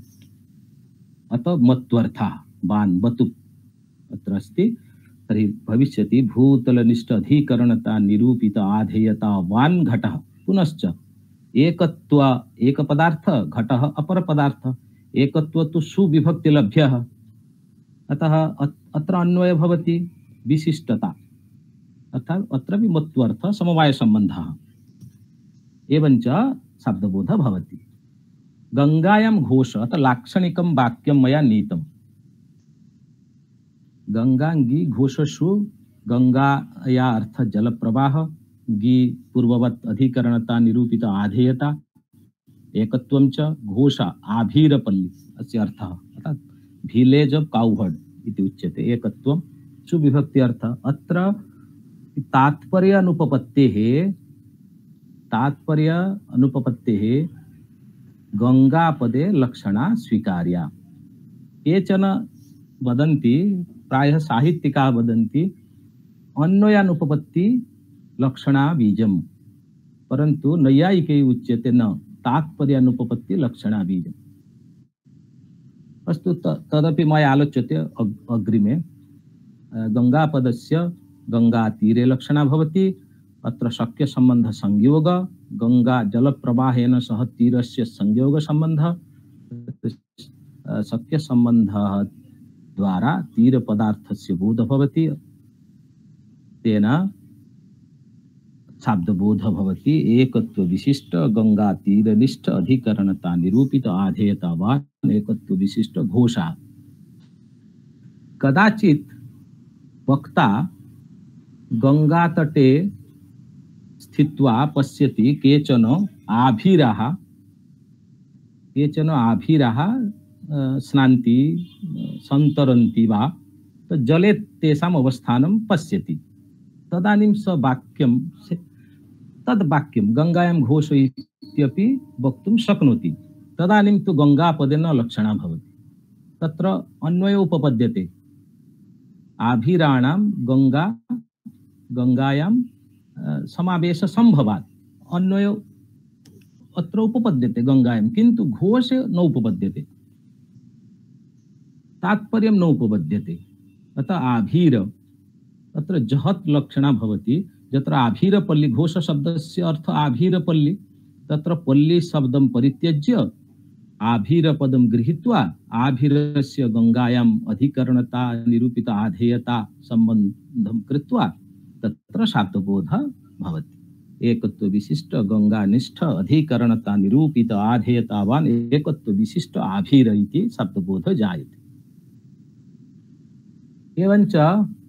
अतः मत्वर्थः बान् बतुक् अत्र अस्ति। तर्हि भविष्यति भूतलनिष्ठ अधिकरणता निरूपित आधेयता वान् घटः। पुनश्च एकत्व एक पदार्थ घटः अपर पदार्थ एकत्व तु सुविभक्ति लभ्यः। अतः अत्र अन्वय भवति विशिष्टता अर्थात् अत्र भी मत्वर्थ समवाय संबंधः। एवञ्च शब्दबोधः भवति। गंगायां घोष अतः लाक्षणिकं वाक्यं मया नीतम्। गंगांगी घोषसु गंगाया अर्थ जल प्रवाह गी पूर्ववत् अधिकरणता निरूपित आधेयता एकत्वं च घोष आभीरपल्ली अस्य अर्थः अर्थात् विलेज ऑफ काउहर्ड इति उच्यते। एकत्वं सुविभक्ति अर्थ। अत्र तात्पर्य अनुपपत्तेः गंगापदे लक्षणा स्वीकार्या। केचन वदन्ति प्रायः साहित्यिकाः वदन्ति अन्वयानुपपत्ति लक्षणा बीजम्, परन्तु नैयायिकैः उच्यते न तात्पर्यानुपपत्ति लक्षणा बीजम्। अस्तु तदपि मया आलोच्यते अग्रिमे। गंगापदस्य गंगातीरे लक्षणा भवति। अत्र शक्य संबंध संयोग गंगा जल प्रवाहेन सह तीरस्य संयोग संबंध शक्य संबंध द्वारा तीर पदार्थस्य बोध भवति। तेन शाब्दबोध भवति एकत्व विशिष्ट गंगा तीरनिष्ठ अधिकरणता निरूपित आधेयतावान् एकत्व विशिष्ट घोषः। कदाचित वक्ता गंगा तटे स्थित्वा पश्यति केचन आभिराः स्नान्ति सन्तरन्ति वा जले तेषाम् अवस्थानं पश्यति। तदानीं स वाक्यं तद्वाक्यं गंगायां घोषयत्यपि वक्तुं शक्नोति। तदानीं तु गंगापदेन लक्षणा भवति। तत्र अन्वयो उपपद्यते। आभिराणां गंगायां समावेश संभवात् अन्वयो अत्र उपपद्यते गंगायां, किन्तु घोषे न उपपद्यते, तात्पर्यं न उपपद्यते। अतः आभीर अत्र जहत् लक्षणा भवति। यत्र आभीरपल्ली घोष शब्दस्य अर्थ आभीरपल्ली, तत्र पल्ली शब्दं परित्यज्य आभीरपदं गृहीत्वा आभीरस्य गंगायाम् अधिकरणता निरूपित आधेयता संबंधं कृत्वा तत्र शाब्दबोधः भवति। एकत्व विशिष्ट गंगानिष्ठ अधिकरणता निरूपित आधेयतावान् एकत्व विशिष्ट आभीर इति शब्दबोधः जायते। एवञ्च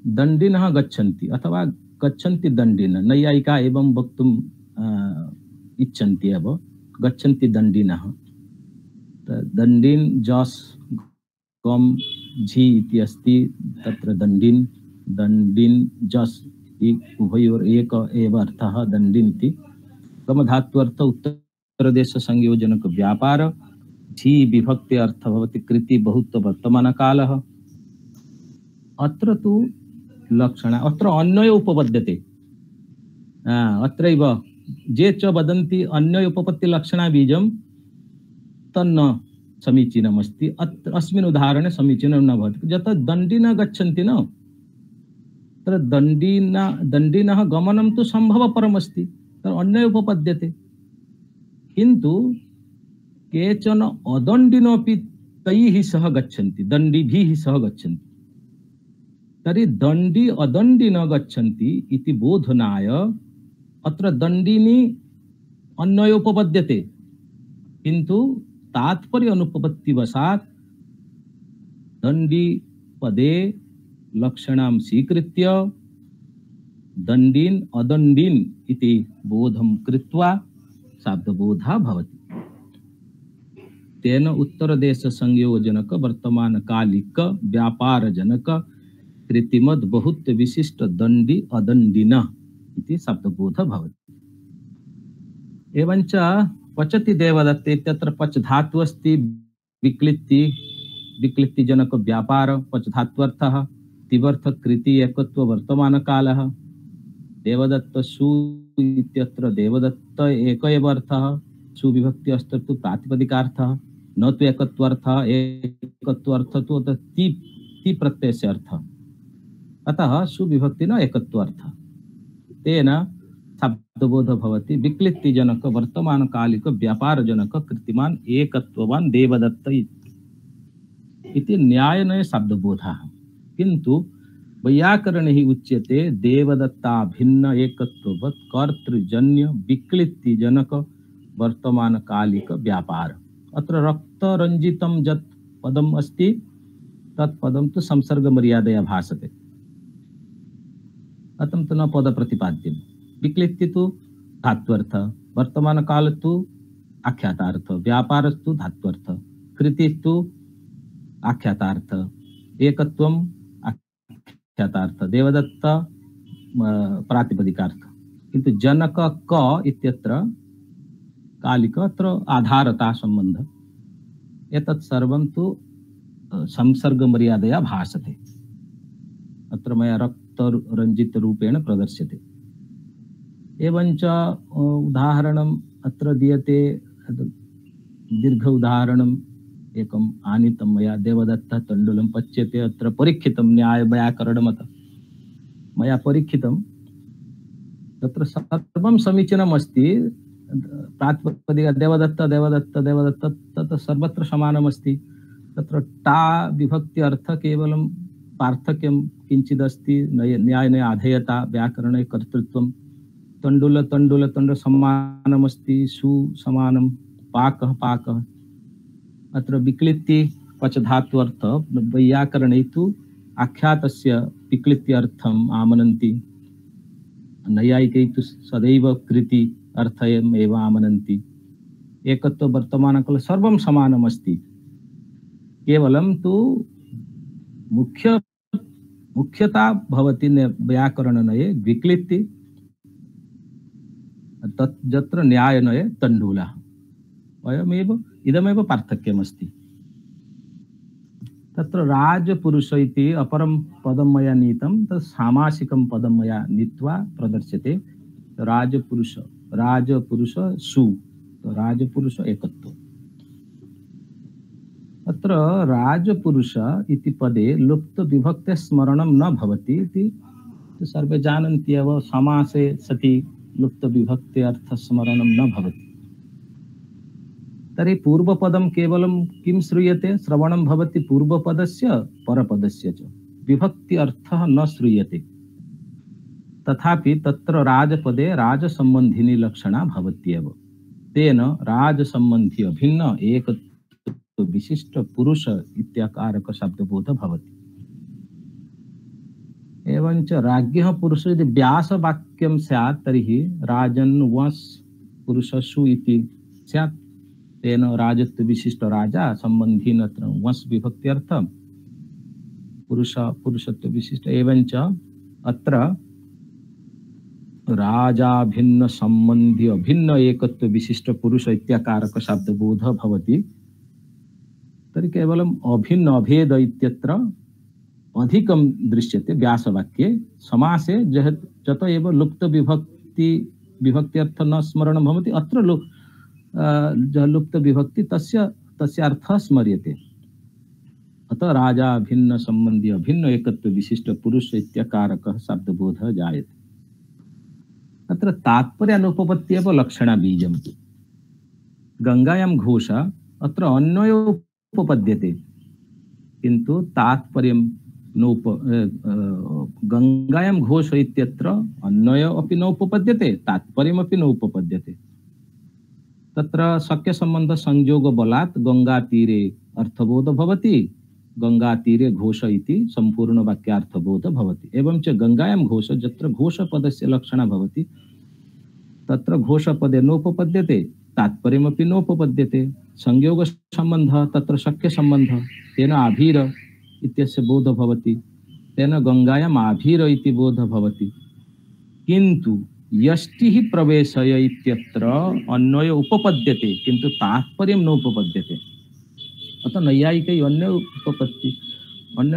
दण्डिनः गच्छन्ति अथवा गच्छन्ति दण्डिनः, नैयायिका एवं वक्तुम् इच्छन्ति एव। गच्छन्ति दण्डिनः, दण्डिन् जस् गम झि इति अस्ति, तत्र दण्डिन् जस् उभयोर एक एव अर्थः दण्डिन् इति। गमधात्वर्थ उत्तरदेश संयोजनक व्यापार, झि विभक्ति अर्थ भवति कृति बहुत्व वर्तमानकालः। अत्र तु लक्षण अत्र अन्वय उपपद्यते। अत्रैव जे च वदन्ति अन्वय उपपत्ति लक्षणा बीजं तन्न समीचीनमस्ति। अत्र अस्मिन् उदाहरणे समीचीनं न भवति। यतः दण्डिनः गच्छन्ति न, तत्र दण्डिनः गमनं तु सम्भवपरमस्ति, तत्र अन्वय उपपद्यते। किन्तु केचन अदण्डिनोऽपि तैः सह गच्छन्ति, दण्डिभिः सह गच्छन्ति। तर्हि दण्डी अदण्डी न गच्छन्ति इति बोधनाय अत्र दण्डिनी अन्वयोपपद्यते, किन्तु तात्पर्य अनुपपत्तिवशात् दण्डी पदे लक्षणां स्वीकृत्य दण्डीन् अदण्डीन् इति बोधं कृत्वा शाब्दबोधः भवति। तेन उत्तरदेश संयोजनक वर्तमानकालिक व्यापारजनक कृतिमद् बहुत विशिष्ट दण्डी अदण्डिनः इति शब्दबोधः भवति। एवञ्च पचति देवदत्ते इत्यत्र पच धातु अस्ति। विक्लित्ति जनक व्यापार पच धात्वर्थः। तिवर्थ कृति एकत्व वर्तमानकालः। देवदत्त सु इत्यत्र देवदत्त एक एव अर्थः। सुविभक्ति अस्ति तु प्रातिपदिकार्थः, न तु एकत्वार्थः। एकत्वार्थः तु ति प्रत्ययस्य अर्थः। अतः सुविभक्ति न एकत्वार्थः। तेन शब्दबोधः भवति। विक्लित्ति जनक वर्तमानकालिक व्यापारजनक कृतिमान् एकत्ववान् देवदत्त इति न्यायनय शब्दबोधः। किन्तु वैयाकरणैः उच्यते देवदत्ता भिन्न एकत्ववत् कर्तृजन्य विक्लित्ति जनक वर्तमानकालिक व्यापार। अत्र रक्तरञ्जितं यत् पदम् अस्ति तत् पदं तु संसर्ग मर्यादया भासते। अतं तु न पद प्रतिपाद्यं। विक्लित्ति तु धात्वर्थ, वर्तमानकाल तु आख्यातार्थ, व्यापारस्तु धात्वर्थ, कृतिस्तु आख्यातार्थ, एकत्वम् आख्यातार्थ, देवदत्त प्रातिपदिकार्थ। किन्तु जनक क इत्यत्र कालिक अत्र आधारता संबंध। एतत् सर्वं तु संसर्ग मर्यादया भासते। अत्र मया रक्तरञ्जित रूपेण प्रदर्श्यते। एवञ्च उदाहरणम् अत्र दीयते। दीर्घ उदाहरणम् एकम् आनीतं मया। देवदत्तः तण्डुलं पच्यते। अत्र परीक्षितं न्यायव्याकरणमतः मया परीक्षितं। तत्र सर्वं समीचीनम् अस्ति। प्रातिपदिका देवदत्त देवदत्त देवदत्त तत् सर्वत्र समानमस्ति। तत्र टा विभक्ति अर्थ केवलं पार्थक्यं किञ्चिदस्ति न्यायने आधेयता व्याकरणे कर्तृत्वं तण्डुल तण्डुल तण्ड समानमस्ति सु समानं पाकः पाकः अत्र विक्लित्ति पचधात्वर्थ वैयाकरणे तु आख्यातस्य विक्लित्यर्थम् आमनन्ति नैयायिकै तु सदैव कृति अर्थमेव आमनन्ति एकत्व वर्तमानकाले सर्वं समानमस्ति केवलं तु मुख्यता भवति व्याकरणनये विक्लित्ति तत् यत्र न्यायनये तण्डुलः अयमेव इदमेव पार्थक्यमस्ति तत्र राजपुरुष इति अपरं पदं मया नीतं तत् सामासिकं पदं मया नीत्वा प्रदर्श्यते राजपुरुष सु राजपुरुष एकत्व अत्र राजपुरुष इति पदे लुप्त विभक्ते स्मरणं न भवति इति सर्वे जानन्ति एव समासे सति लुप्त विभक्ते अर्थ स्मरणं न भवति तर्हि पूर्वपदं केवलं किं श्रूयते श्रवणं भवति पूर्वपदस्य परपदस्य च विभक्ति अर्थः न श्रूयते तथापि तत्र राजपदे राजसम्बन्धिनी लक्षणा भवत्येव तेन राजसम्बन्धी अभिन्न एक विशिष्ट पुरुष इत्याकारक शब्दबोध भवति एवंच राज्ञः पुरुष यदि व्यासवाक्यं स्यात् तर्हि राजन् वस् पुरुषसु इति स्यात् तेन राजत्व विशिष्ट राजा संबंधी नत्र वंश विभक्त्यर्थ पुरुषत्व विशिष्ट एवंच अत्र राजा भिन्न संबंधी अभिन्न एकत्व विशिष्ट पुरुष इत्याकारक शब्दबोध भवति तर्हि केवलम् अभिन्न अभेद इत्यत्र अधिकं दृश्यते व्यासवाक्ये समासे जत एव लुप्त विभक्त्यर्थ न स्मरणं भवति अत्र लुप्त विभक्ति तस्य अर्थः स्मर्यते अतः राजा भिन्न संबंधी अभिन्न एकत्व विशिष्ट पुरुष इत्याकारकः शब्दबोधः जायते अत्र तात्पर्यानुपपत्त्येव लक्षणा बीजम् गंगायां घोष अत्र अन्वयो उपपद्यते किन्तु तात्पर्यं गंगायां घोष इत्यत्र अन्वयो अपि न उपपद्यते तात्पर्यमपि न उपपद्यते तत्र शक्य संबंध संयोग बलात् गंगा तीरे अर्थबोध भवति गंगा तीरे घोष इति संपूर्ण वाक्यार्थबोध भवति एवं च गंगायां घोष जत्र घोषपदस्य लक्षणा भवति तत्र घोषपदे नोपपद्यते तात्पर्यमपि नोपपद्यते संयोग संबंधः तत्र शक्य संबंधः तेन आभीर इत्यस्य बोध भवति तेन गंगायाम् आभीर इति बोध भवति किन्तु यष्टिः प्रवेशय इत्यत्र अन्वय उपपद्यते किन्तु तात्पर्यं नोपपद्यते अतः नैयायिकै अन्य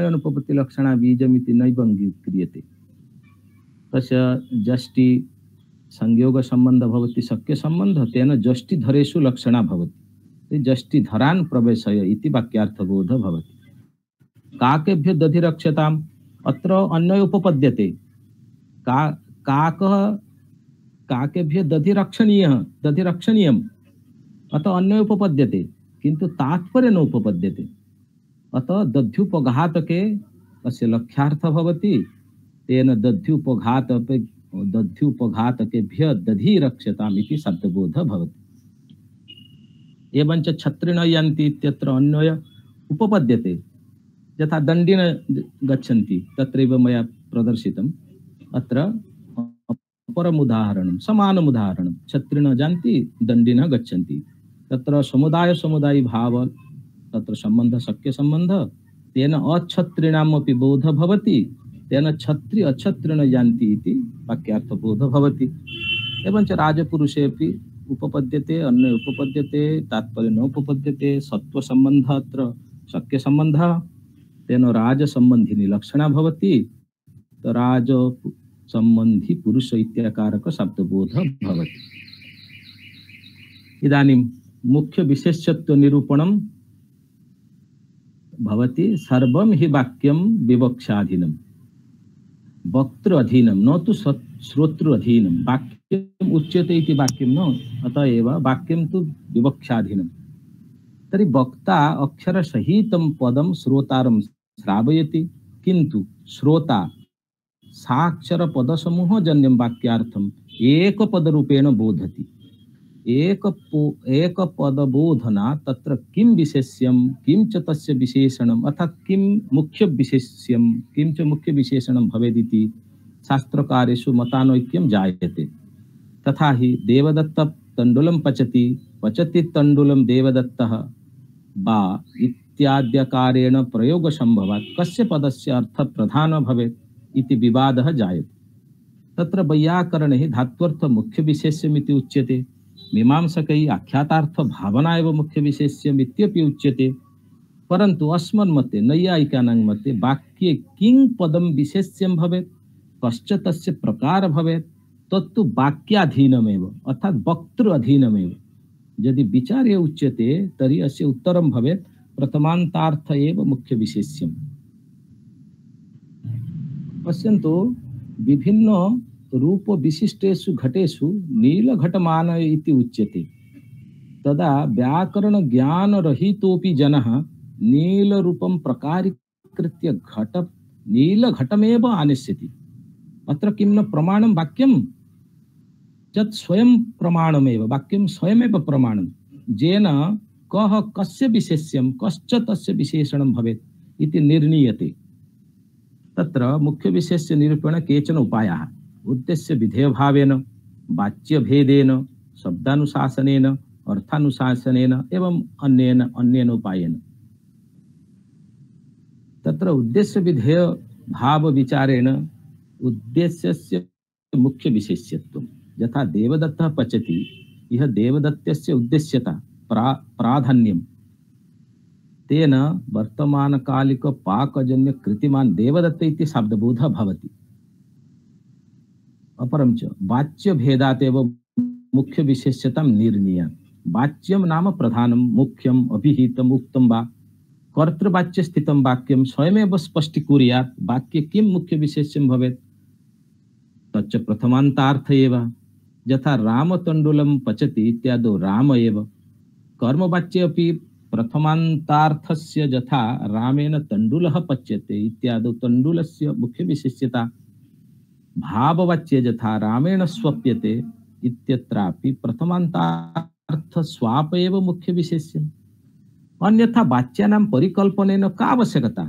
अनुपपत्ति लक्षणा बीजमिति नैव अङ्गीक्रियते तस्य जष्टि संयोग संबंध भवति शक्य संबंध तेन जष्टिधरेषु लक्षणा भवति जष्टिधरान् प्रवेशय इति वाक्यार्थबोध भवति काकेभ्य दधिरक्षताम् अत्र अन्वय उपपद्यते काकः काकेभ्य दधिरक्षणीयम् अतः अन्वय उपपद्यते किन्तु तात्पर्य न उपपद्यते अतः दध्युपघातके अस्य लक्ष्यार्थः भवति तेन दध्युपघातकेभ्य दधिरक्षताम् इति शब्दबोधः भवति एवं च छत्रिण यन्ति इत्यत्र अन्वय उपपद्यते यथा दण्डिन गच्छन्ति तत्रैव मया प्रदर्शितम् अत्र परम उदाहरणं समानम् उदाहरणं छत्रिण जानति दण्डिनः गच्छन्ति तत्र समुदाय भाव तत्र संबंध शक्य संबंध तेन अछत्रिणामपि बोध भवति तेन छत्रि अछत्रिण जानति इति वाक्यार्थबोध भवति एवं च राजपुरुषेपि उपपद्यते अन्य उपपद्यते तात्पर्य न उपपद्यते सत्व संबंध अत्र शक्य संबंधः तेन राज संबंधिनी लक्षणा भवति राज संबंधी पुरुष इत्याकारक शब्दबोध भवति इदानीं मुख्य विशेषत्व निरूपणं भवति सर्वं हि वाक्यं विवक्षाधीनं वक्तृ अधीनं न तु श्रोतृ अधीनं वाक्यम् उच्यते इति वाक्यं न अतः एव वाक्यं तु विवक्षाधीनं तर्हि वक्ता अक्षरसहितं पदं श्रोतारं श्रावयति किंतु श्रोता साक्षर पद समूह जन्यम वाक्यार्थम एक पद रूपेण बोधति। एक पद बोधना तत्र किम विशेष्यम किम च तस्य विशेषणम अर्थात किम मुख्य विशेष्यम किम च मुख्य विशेषणम भवेदिति शास्त्रकारेषु मतानैक्यं जायते। तथा हि देवदत्त तण्डुलं पचति पचति तण्डुलं देवदत्तः वा इत्याद्यकारेण प्रयोग संभवात् कस्य पदस्य अर्थ प्रधान भवेत् इति विवादः जायते। तत्र वैयाकरणैः धात्वर्थ मुख्य विशेष्यमिति उच्यते, मीमांसकैः आख्यातार्थ भावना एव मुख्य विशेष्यमित्यपि उच्यते। परन्तु अस्मन्मते नैयायिकानां मते वाक्ये किं पदं विशेष्यं भवेत् कश्च तस्य प्रकार भवेत् तत्तु वाक्याधीनमेव अर्थात वक्तृ अधीनमेव। यदि विचार्य उच्यते तर्हि अस्य उत्तरं भवेत् प्रथमान्तार्थ एव मुख्य विशेष्यम्। पश्यन्तु विभिन्न रूप विशिष्टेषु घटेषु नीलघटमान इति उच्यते। तदा व्याकरण ज्ञान रहितोपि जनः नीलरूपं प्रकारीकृत्य घट नीलघटमेव आनश्यति। अत्र किं न प्रमाणं वाक्यं यत् स्वयं प्रमाणमेव वाक्यं स्वयमेव प्रमाणं येन कः कस्य विशेष्यं कश्च तस्य विशेषणं भवेत् इति निर्णीयते। तत्र मुख्य विशेष्य निरूपण केचन उपायाः उद्देश्य विधेयभावेन वाच्यभेदेन शब्दानुशासनेन अर्थानुशासनेन एवं अन्येन उपायेन। तत्र उद्देश्य विधेय भाव विचारेण उद्देश्यस्य मुख्य विशेष्यत्वं यथा देवदत्तः पचति इह देवदत्तस्य उद्देश्यता प्राधान्यं तेन वर्तमानकालिक पाकजन्य कृतिमान् देवदत्त इति शब्दबोधः भवति। अपरं च वाच्यभेदात् एव मुख्य विशेष्यतां निर्णीयात्। वाच्यं नाम प्रधानं मुख्यम् अभिहितम् उक्तं वा कर्तृवाच्य स्थितं वाक्यं स्वयमेव स्पष्टीकुर्यात् वाक्ये किं मुख्य विशेष्यं भवेत् तच्च प्रथमान्तार्थ एव। यथा रामतण्डुलं पचति इत्यादौ राम एव। कर्मवाच्ये अपि प्रथमान्तार्थस्य यथा रामेण तण्डुलः पच्यते इत्यादौ तण्डुलस्य मुख्य विशेष्यता। भाववाच्ये यथा रामेण स्वप्यते इत्यत्रापि प्रथमान्तार्थ स्वाप एव मुख्य विशेष्यम्। अन्यथा वाच्यानां परिकल्पनेन का आवश्यकता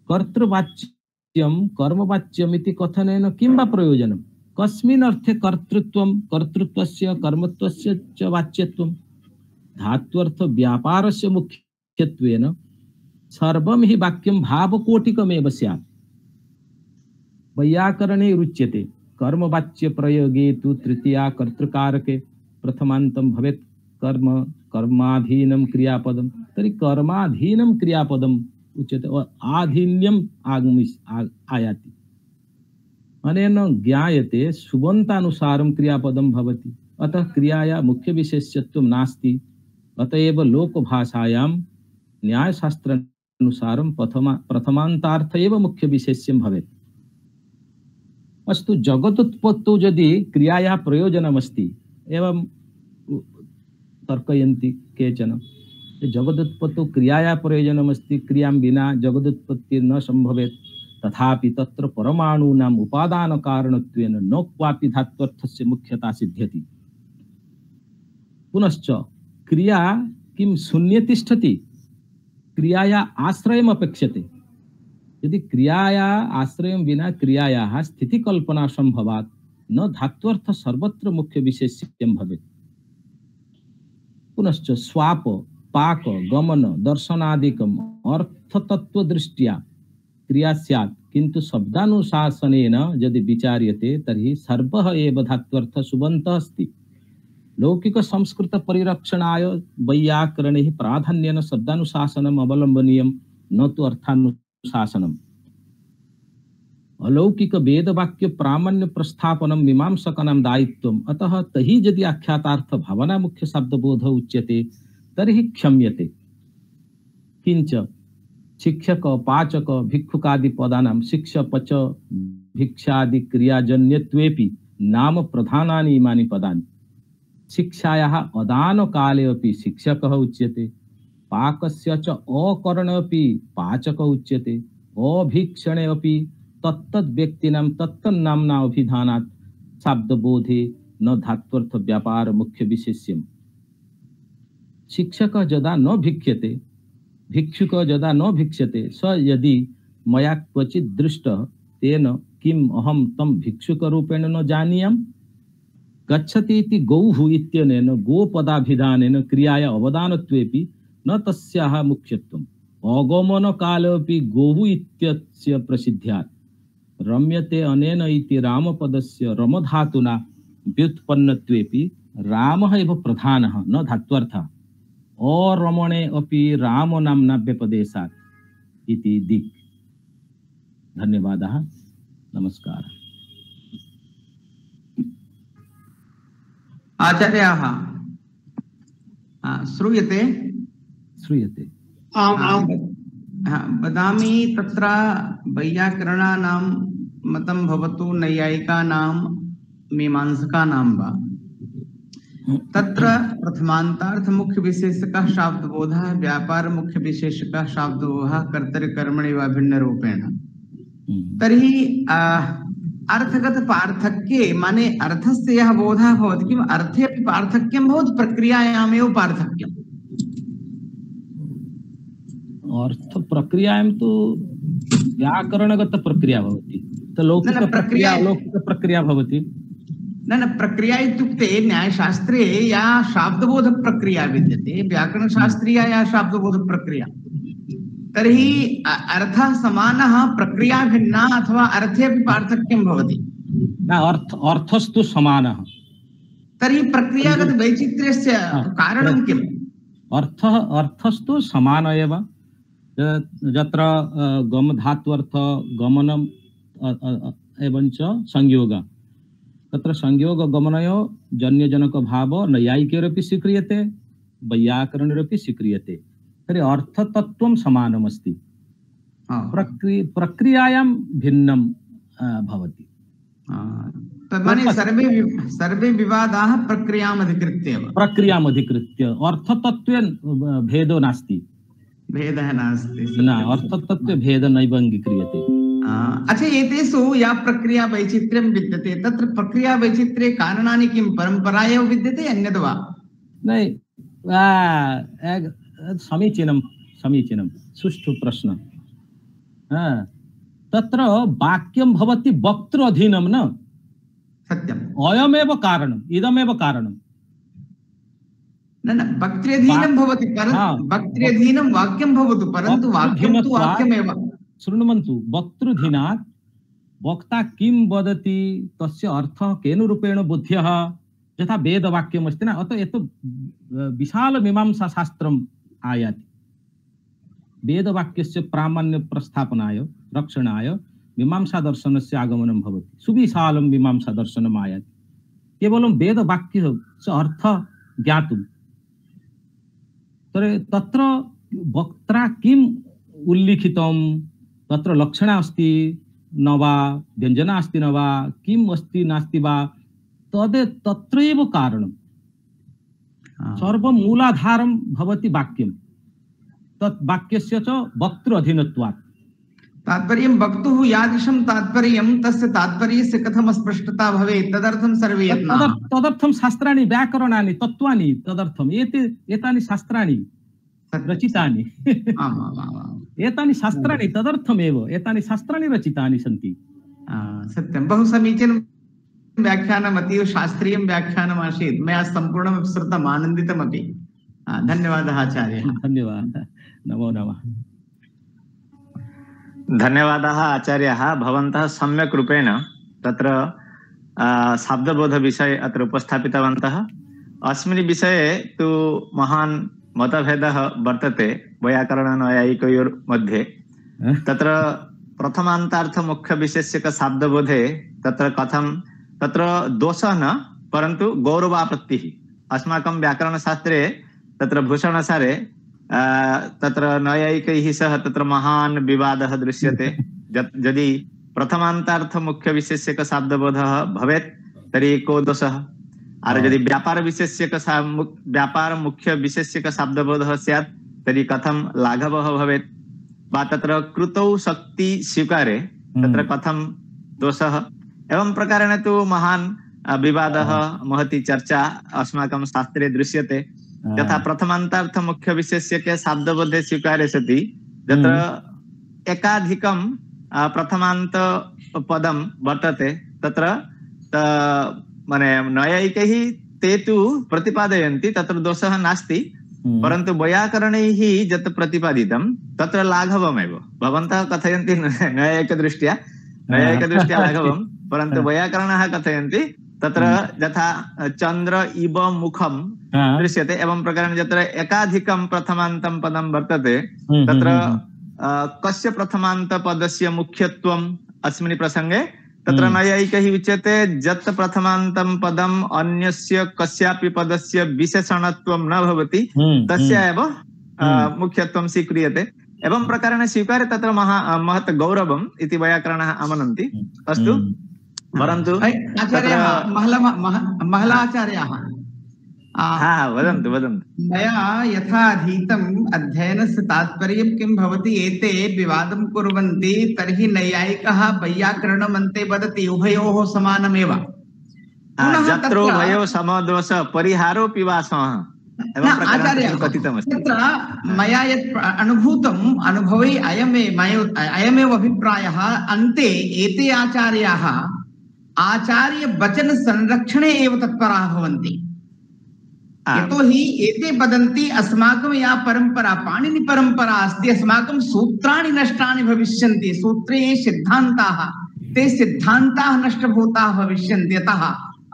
कर्तृवाच्यं कर्मवाच्यमिति कथनेन किं वा प्रयोजनं कस्मिन् अर्थे कर्तृत्वं कर्तृत्वस्य कर्मत्वस्य च वाच्यत्वं। धात्वर्थ व्यापारस्य मुख्यत्वेन सर्वं हि वाक्यं भावकोटिकमेव स्यात्। वैयाकरणे रुच्यते कर्मवाच्य प्रयोगे तु तृतीया कर्तृकारके प्रथमान्तं भवेत् कर्म कर्माधीनं क्रियापदं। तर्हि कर्माधीनं क्रियापदम् उच्यते और आधीन्यम् आयाति। अनेन ज्ञायते सुबन्तानुसारं क्रियापदं भवति। अतः क्रियाया मुख्य विशेष्यत्वं नास्ति। अतएव लोकभाषायां न्यायशास्त्रानुसारं प्रथमान्तार्थ एव मुख्य विशेष्यं भवेत्। अस्तु जगदुत्पत्तौ यदि क्रियाया प्रयोजनमस्ति एवं तर्कयन्ति केचन जगदुत्पत्तौ क्रियाया प्रयोजनमस्ति क्रियां विना जगदुत्पत्तिः न सम्भवेत् तथापि तत्र परमाणूनाम् उपादानकारणत्वेन न क्वापि धात्वर्थस्य मुख्यता सिद्ध्यति। पुनश्च क्रिया किं शून्ये तिष्ठति क्रियाया आश्रयम् अपेक्षते। यदि क्रियाया आश्रयं विना क्रियायाः स्थितिकल्पना संभवात् न धात्वर्थ सर्वत्र मुख्य विशेष्यं भवेत्। पुनश्च स्वाप पाक गमन दर्शनादिकम् अर्थतत्त्वदृष्ट्या क्रिया स्यात् किन्तु शब्दानुशासनेन यदि विचार्यते तर्हि सर्वः एव धात्वर्थ सुबन्तः अस्ति। लौकिक संस्कृत परिरक्षणाय वैयाकरणैः प्राधान्येन शब्दानुशासनम् अवलम्बनीयं न तु अर्थानुशासनम्। अलौकिक वेदवाक्य प्रामाण्य प्रस्थापनं मीमांसकानां दायित्वम्। अतः तैः यदि आख्यातार्थ भावना मुख्य शब्दबोध उच्यते तर्हि क्षम्यते। किंच शिक्षक पाचक भिक्षुकादि पदानां शिक्ष पच भिक्षादि क्रियाजन्यत्वेपि नाम प्रधानानि इमानि पदानि। शिक्षायाः अदान काले अपि शिक्षकः उच्यते पाकस्य च अकरणे अपि पाचकः उच्यते अभीक्षणे अपि तत्तद् व्यक्तीनां तत्तन्नाम्ना अभिधानात् शाब्दबोधे न धात्वर्थ व्यापार मुख्य विशेष्यम्। शिक्षक यदा न भिक्ष्यते, भिक्षुक यदा न भिक्ष्यते, स यदि मया क्वचित् दृष्टः तेन किम अहम तम भिक्षुक रूपेण न जानीयाम्। गच्छति इति गौः इत्यनेन गोपदाभिधानेन क्रियाया अवदानत्वेपि न तस्याः मुख्यत्वम्। अगमन कालेऽपि गौः इत्यस्य प्रसिद्ध्यात् रम्यते अनेन इति रामपदस्य रमधातुना व्युत्पन्नत्वेपि रामः एव प्रधानः न धात्वर्थः। अरमणे अपि राम नाम्ना व्यपदेशात् इति दिक्। धन्यवादः। नमस्कार। आचार्याः श्रूयते? श्रूयते। वदामि तत्र वैयाकरणानां मतं भवतु नैयायिकानां मीमांसकानां वा, तत्र प्रथमान्तार्थ मुख्य विशेषकः शाब्दबोधः, व्यापार मुख्य विशेषकः शाब्दबोधः कर्तरिकर्मणि वा भिन्न रूपेण। तर्हि अर्थगत पार्थक्ये माने अर्थस्य यः बोधः भवति, किम् अर्थे अपि पार्थक्यं भवति, प्रक्रियायामेव पार्थक्यम्? अर्थ प्रक्रियायां तु व्याकरणगत प्रक्रिया भवति, तो लौकिक प्रक्रिया अलौकिक प्रक्रिया भवति। न प्रक्रिया इत्युक्ते न्यायशास्त्रे या शाब्दबोध प्रक्रिया विद्यते, व्याकरणशास्त्रीया या शाब्दबोध प्रक्रिया, तर्हि अर्थः समानः, प्रक्रिया भिन्ना, अथवा अर्थे अपि पार्थक्यं भवति? न, अर्थस्तु समानः। तर्हि प्रक्रियागत वैचित्र्यस्य कारणं किम्? अर्थस्तु समान एव। यत्र गम धात्वर्थ गमनम् एवञ्च संयोग, तत्र संयोग गमनयोः जन्यजनक भाव नैयायिकैरपि स्वीक्रियते, वैयाकरणैरपि स्वीक्रियते। तर्हि अर्थतत्त्वं समानमस्ति, प्रक्रियायां भिन्नं भवति। तन्मने सर्वे विवादाः प्रक्रियामधिकृत्य अर्थतत्त्वे भेदो नास्ति। भेदः नास्ति न, अर्थतत्त्वे भेद नैव अङ्गीक्रियते। अच्छा, एतेषु या प्रक्रिया वैचित्र्यं विद्यते, तत्र प्रक्रिया वैचित्र्ये कारणानि किं? परम्परा एव विद्यते अन्यद् वा? समीचीनं सुष्ठु प्रश्न। तत्र वाक्यं भवति वक्तृ अधीनं, न सत्यम्। अयमेव कारणम्, इदमेव कारणम्। न वक्त्र्यधीनं भवति, परन्तु वक्त्र्यधीनं वाक्यं भवतु, परन्तु वाक्यं तु वाक्यमेव। शृण्वन्तु, वक्तृधीनात् वक्ता किं वदति तस्य अर्थः केन रूपेण बोध्यः, यथा वेदवाक्यमस्ति न, अतः एतत् विशालमीमांसाशास्त्रम् आयाति। वेदवाक्यस्य प्रामाण्य प्रस्थापनाय रक्षणाय मीमांसादर्शनस्य आगमनं भवति, सुविशालं मीमांसादर्शनम् आयाति। केवलं वेदवाक्यस्य अर्थः ज्ञातुं, तत्र वक्त्रा किम् उल्लिखितं, तत्र लक्षणा अस्ति न वा, व्यञ्जना अस्ति न वा, किम् अस्ति नास्ति वा, तत्रैव कारणं। सर्वमूलाधारं भवति वाक्यं, तत् वाक्यस्य च वक्तृ अधीनत्वात्। तात्पर्यं वक्तुः यादृशं तात्पर्यं, तस्य तात्पर्यस्य कथं स्पष्टता भवेत्, तदर्थं सर्वे यत्नाः। तदर्थं शास्त्राणि, व्याकरणानि, तत्त्वानि, तदर्थम् एतानि शास्त्राणि रचितानि। एतानि शास्त्राणि तदर्थमेव, एतानि शास्त्राणि रचितानि सन्ति। सत्यं, बहु समीचीनं व्याख्यानम्, अतीव शास्त्रीयं व्याख्यानम् आसीत्। मया सम्पूर्णं श्रुतम्, आनन्दितमपि। धन्यवादः आचार्य। धन्यवादः, नमो नमः। धन्यवादाः आचार्याः, भवन्तः सम्यक् रूपेण तत्र शाब्दबोधविषये अत्र उपस्थापितवन्तः। अस्मिन् विषये तु महान् मतभेदः वर्तते वैयाकरणनैयायिकयोर्मध्ये। तत्र प्रथमान्तार्थ मुख्य विशेष्यक शाब्दबोधे तत्र कथं, तत्र दोषः न, परन्तु गौरवापत्तिः। अस्माकं व्याकरणशास्त्रे तत्र भूषणसारे तत्र नैयायिकैः सह तत्र महान् विवादः दृश्यते। यदि प्रथमान्तार्थ मुख्य विशेष्यक शाब्दबोधः भवेत् तर्हि को दोषः, और यदि व्यापार मुख्य विशेष्यक शाब्दबोधः स्यात् तर्हि कथं लाघवः भवेत्। वा तत्र कृतौ शक्ति स्वीकारे तत्र कथं दोषः एवं प्रकारेण तु महान् विवादः महती चर्चा अस्माकं शास्त्रे दृश्यते। यथा प्रथमान्तार्थ मुख्य विशेष्यके शाब्दबोधे स्वीकारे सति तत्र एकाधिकं प्रथमान्त पदं वर्तते तत्र माने नैयायिकैः ते तु प्रतिपादयन्ति तत्र दोषः नास्ति, परन्तु वैयाकरणैः यत् प्रतिपादितं तत्र लाघवमेव। भवन्तः कथयन्ति नैयायिकदृष्ट्या लाघवं, परन्तु वैयाकरणाः कथयन्ति तत्र यथा चन्द्र इव मुखं दृश्यते एवं प्रकारेण यत्र एकाधिकं प्रथमान्तं पदं वर्तते तत्र कस्य प्रथमान्त पदस्य मुख्यत्वम् अस्मिन् प्रसङ्गे तत्र नैयायिकैः उच्यते यत् प्रथमान्तं पदम् अन्यस्य कस्यापि पदस्य विशेषणत्वं न भवति तस्य एव मुख्यत्वं स्वीक्रियते। एवं प्रकारेण स्वीकार्य तत्र महत् गौरवम् इति वैयाकरणाः अमनन्ति। अस्तु, परन्तु आचार्याः महलाचार्याः वदन्तु वदन्तु। मया यथा अधीतम् अध्ययनस्य तात्पर्यं किं भवति, एते विवादं कुर्वन्ति तर्हि नैयायिकः वैयाकरणमन्ते वदति उभयोः समानमेव। यत्रो उभयोः समदोष परिहारोऽपि वा समः। आचार्य तत्र मया यत् अनुभूतम् अनुभवे अयमेव अभिप्रायः। अन्ते एते आचार्याः आचार्यवचन संरक्षणे एव तत्पराः भवन्ति। यतोहि एते वदन्ति अस्माकं या परंपरा पाणिनि परंपरा अस्ति अस्माकं सूत्राणि नष्टानि भविष्यन्ति, सूत्रे सिद्धान्ताः ते सिद्धान्ताः नष्टभूताः भविष्यन्ति। यतः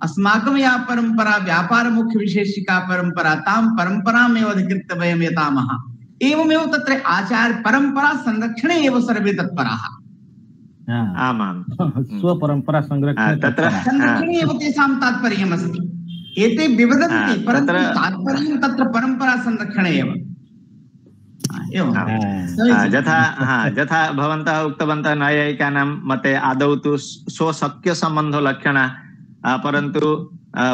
अस्माकं या परंपरा व्यापार मुख्य विशेषिका परंपरा तां परंपरामेव अधिकृत्य वयं यतामः। एवमेव तत्र आचार्य परंपरा संरक्षणे एव सर्वे तत्पराः। आमां स्वपरंपरा संरक्षणे एव तेषां तात्पर्यमस्ति। एते विवदन्ति परन्तु तात्पर्यं तत्र परंपरा संरक्षणे एव। यथा भवन्तः उक्तवन्तः नैयायिकानां मते आदौ तु स्वशक्य सम्बन्धो लक्षणा, परन्तु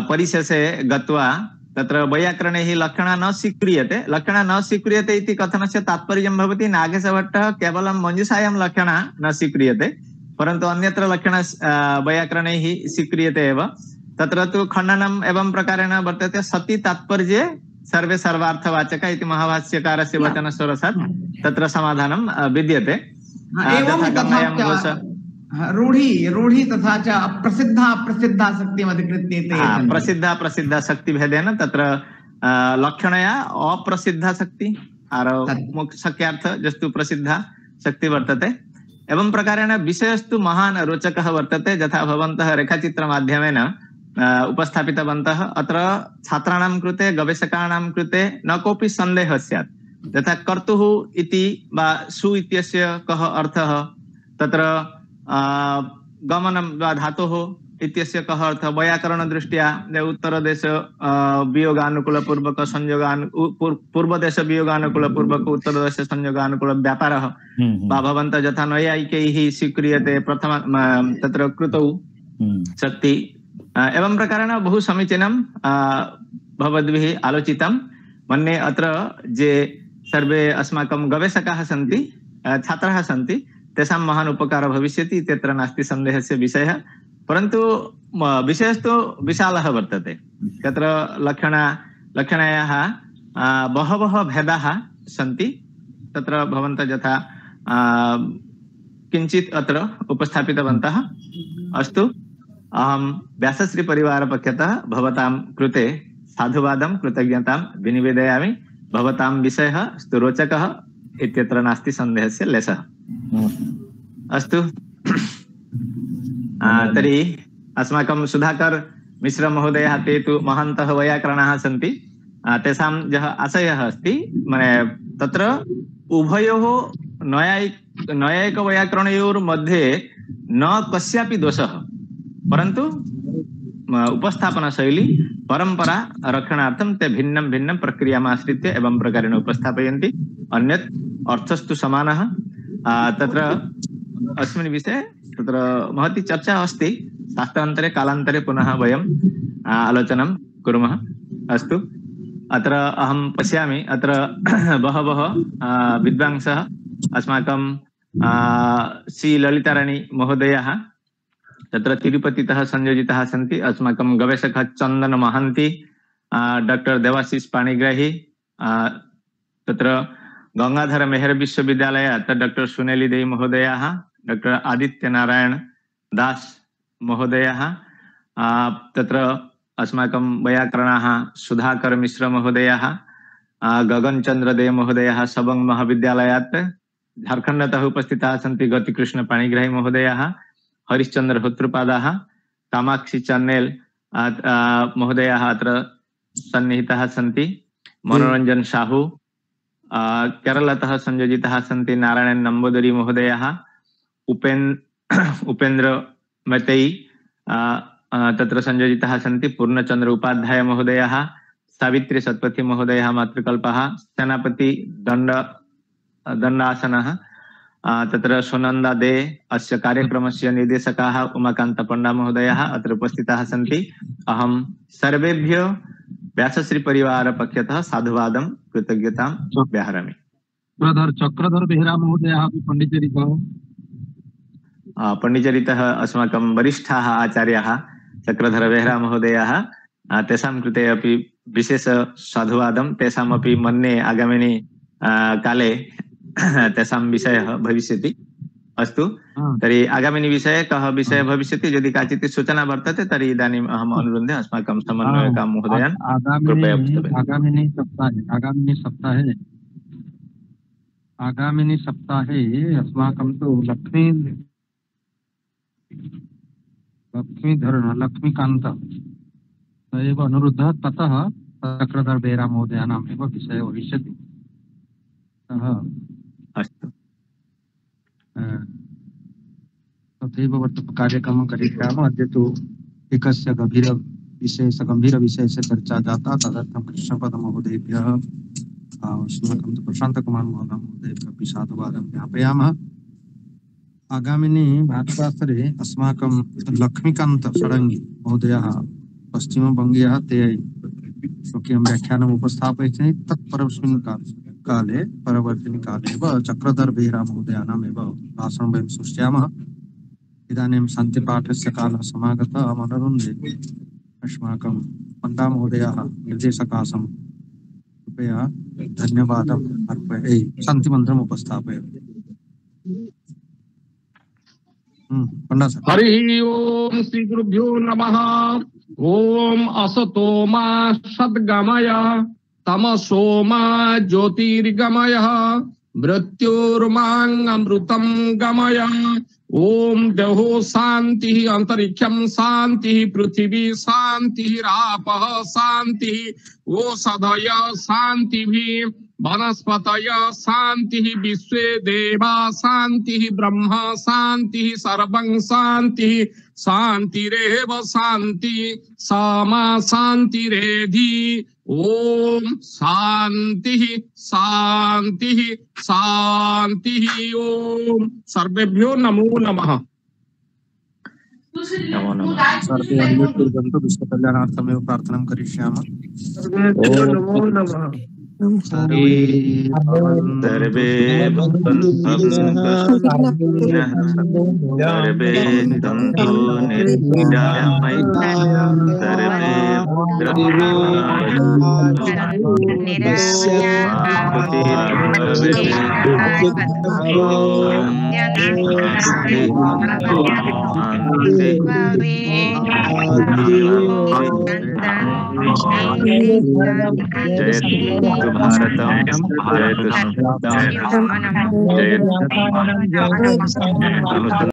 परिशेषे गत्वा तत्र वैयाकरणैः लक्षणा न स्वीक्रियते इति कथनस्य तात्पर्यं भवति नागेशभट्टः केवलं मञ्जूषायां लक्षणा न स्वीक्रियते, परन्तु अन्यत्र लक्षणा वैयाकरणैः स्वीक्रियते एव। तत्र तु खण्डनम् एवं प्रकारेण वर्तते सति तात्पर्ये सर्वे सर्वार्थवाचक इति महाभाष्यकारस्य वचनस्वरसात् तत्र समाधानं विद्यते। रूढी तथा च अप्रसिद्धा शक्तिम् अधिकृत्य प्रसिद्धा शक्तिभेदेन तत्र लक्षणया अप्रसिद्धा शक्ति मुख्यसख्यार्थ जस्तु प्रसिद्धा शक्ति वर्तते। एवं प्रकारेण विषयस्तु महान् रोचकः वर्तते। यथा भवन्तः रेखाचित्रमाध्यमेन उपस्थापितवन्तः, अत्र छात्राणां कृते गवेषकाणां कृते न कोऽपि सन्देहः स्यात्। यथा कर्तुः इति वा सु इत्यस्य कः अर्थः, तत्र गमनं वा धातोः इत्यस्य कः अर्थः, वैयाकरणदृष्ट्या उत्तरदेश वियोगानुकूलपूर्वक पूर्वदेश वियोगानुकूलपूर्वक उत्तरदेश संयोगानुकूल व्यापारः वा भवन्तः यथा नैयायिकैः स्वीक्रियते प्रथम तत्र कृतौ शक्ति। एवं प्रकारेण बहु समीचीनं भवद्भिः आलोचितं। मन्ये अत्र ये सर्वे अस्माकं गवेषकाः सन्ति, छात्राः सन्ति, तेषां महान् उपकारः भविष्यति इत्यत्र नास्ति सन्देहस्य विषयः। परन्तु विषयस्तु विशालः वर्तते। तत्र लक्षणायाः बहवः भेदाः सन्ति। तत्र भवन्तः यथा किञ्चित् अत्र उपस्थापितवन्तः। अस्तु, अहं व्यासश्री परिवार पक्षतः भवतां कृते साधुवादं कृतज्ञतां विनिवेदयामि। भवतां विषयः स्तु रोचकः इत्यत्र नास्ति सन्देहस्य लेशः। अस्तु, तर्हि अस्माकं सुधाकर मिश्र महोदयः ते तु महान्तः वैयाकरणाः सन्ति। तेषां यः आशयः अस्ति माने तत्र उभयोः नैयायिकवैयाकरणयोर्मध्ये न कस्यापि दोषः, परन्तु उपस्थापनशैली परंपरा रक्षणार्थं ते भिन्नं प्रक्रियामाश्रित्य एवं प्रकारेण उपस्थापयन्ति। अन्यत् अर्थस्तु समानः। तत्र अस्मिन् विषये तत्र महती चर्चा अस्ति। शास्त्रान्तरे कालान्तरे पुनः वयम् आलोचनं कुर्मः। अस्तु, अत्र अहं पश्यामि अत्र बहवः विद्वांसः अस्माकं श्री ललिताराणी महोदयः तत्र तिरुपतितः संयोजिताः सन्ति। अस्माकं गवेषकः चन्दन महान्ति, डॉक्टर देवाशीष पाणिग्राही, तत्र गंगाधर मेहर विश्वविद्यालयात् डॉक्टर सुनेली देवी महोदयः, डॉक्टर आदित्य नारायण दास महोदयः, तत्र अस्माकं वैयाकरणाः सुधाकर मिश्र महोदयः, गगनचंद्र देव महोदयः सबंग महाविद्यालयात्, झारखंडतः उपस्थिताः सन्ति गतिकृष्ण पाणिग्राही महोदयः, हरिश्चंद्र होत्रुपादाः, कामाक्षी चन्नेल महोदयः अत्र सन्निहिताः सन्ति, मनोरंजन साहू, केरलतः संयोजिताः सन्ति नारायण नंबोदरी महोदयः, उपेंद्र मैतेई तत्र संयोजिताः सन्ति, पूर्णचंद्र उपाध्याय महोदयः, सावित्री सत्पथी महोदयः मातृकल्पः, सेनापति दंडासनः, तत्र सुनंदा दे अस्य कार्यक्रमस्य निर्देशकाः उमाकान्त पंडा महोदयः अत्र उपस्थिताः सन्ति। अहं सर्वेभ्यो व्यासश्री परिवार पक्षतः साधुवादं कृतज्ञतां व्याहरामि। चक्रधर बेहरा महोदयः अपि पण्डिचेरीतः पण्डिचेरीतः अस्माकं वरिष्ठाः आचार्याः चक्रधर बेहरा महोदयः, तेषां कृते अपि विशेष साधुवादं। तेषामपि मन्ये आगामिनि काले तेषां विषयः भविष्यति। अस्तु, तर्हि आगामिनि विषये कः विषयः भविष्यति, यदि काचित् सूचना वर्तते तर्हि इदानीम् अहम् अनुरुन्धे अस्माकं समन्वयकां महोदयान् कृपया आगामिनि सप्ताहे अस्माकं तु लक्ष्मीकान्त एव अनुरुद्धः, ततः चक्रधर बेहरा महोदयानाम् एव विषयो भविष्यति। अस्तु, तथैव कार्यक्रमं करिष्यामः। अद्य तु एकस्य गम्भीरविषयस्य चर्चा जाता, तदर्थं कृष्णपद महोदयेभ्यः अस्माकं प्रशान्तकुमार महोदयेभ्यः अपि साधुवादं ज्ञापयामः। आगामिनि भाषास्तरे अस्माकं लक्ष्मीकान्त षडङ्गी महोदयः पश्चिमबङ्गीयः, ते स्वकीयं व्याख्यानम् उपस्थापयिष्यन्ति। तत्परस्मिन् काले परवर्तिनि काले एव चक्रधर बेहरा महोदयानाम् एव भाषणं वयं श्रुष्यामः। इदानीं शान्तिपाठस्य कालः समागतः। मनोरञ्जने अस्माकं पण्डा महोदयः निर्देशकासं कृपया धन्यवादम् अर्पय शान्तिमन्त्रम् उपस्थापयति। पंडा सर। हरि ओम श्री गुरुभ्यो नमः। ओम असतो मा सद्गमय तमसो मा ज्योतिर्गमय मृत्युर्मामृतं गमय। ओम देहो शांति, अंतरिक्षम शांति, पृथ्वी शांति, रापः शांति, ओषधय शांति, वनस्पतय शांति, विश्वे देवा शांति, ब्रह्म शांति, सर्वं शांति, शांतिरेव शांति, सामा शांतिरेधि। ओम शांति शांति शांति। ओम सर्वेभ्यो नमो नमः। सर्वे अन्यत्र विश्व कल्याणार्थमेव प्रार्थनां करिष्यामः। सर्वेभ्यो नमो नमः। सर्वे सन्तु भारतम जयतु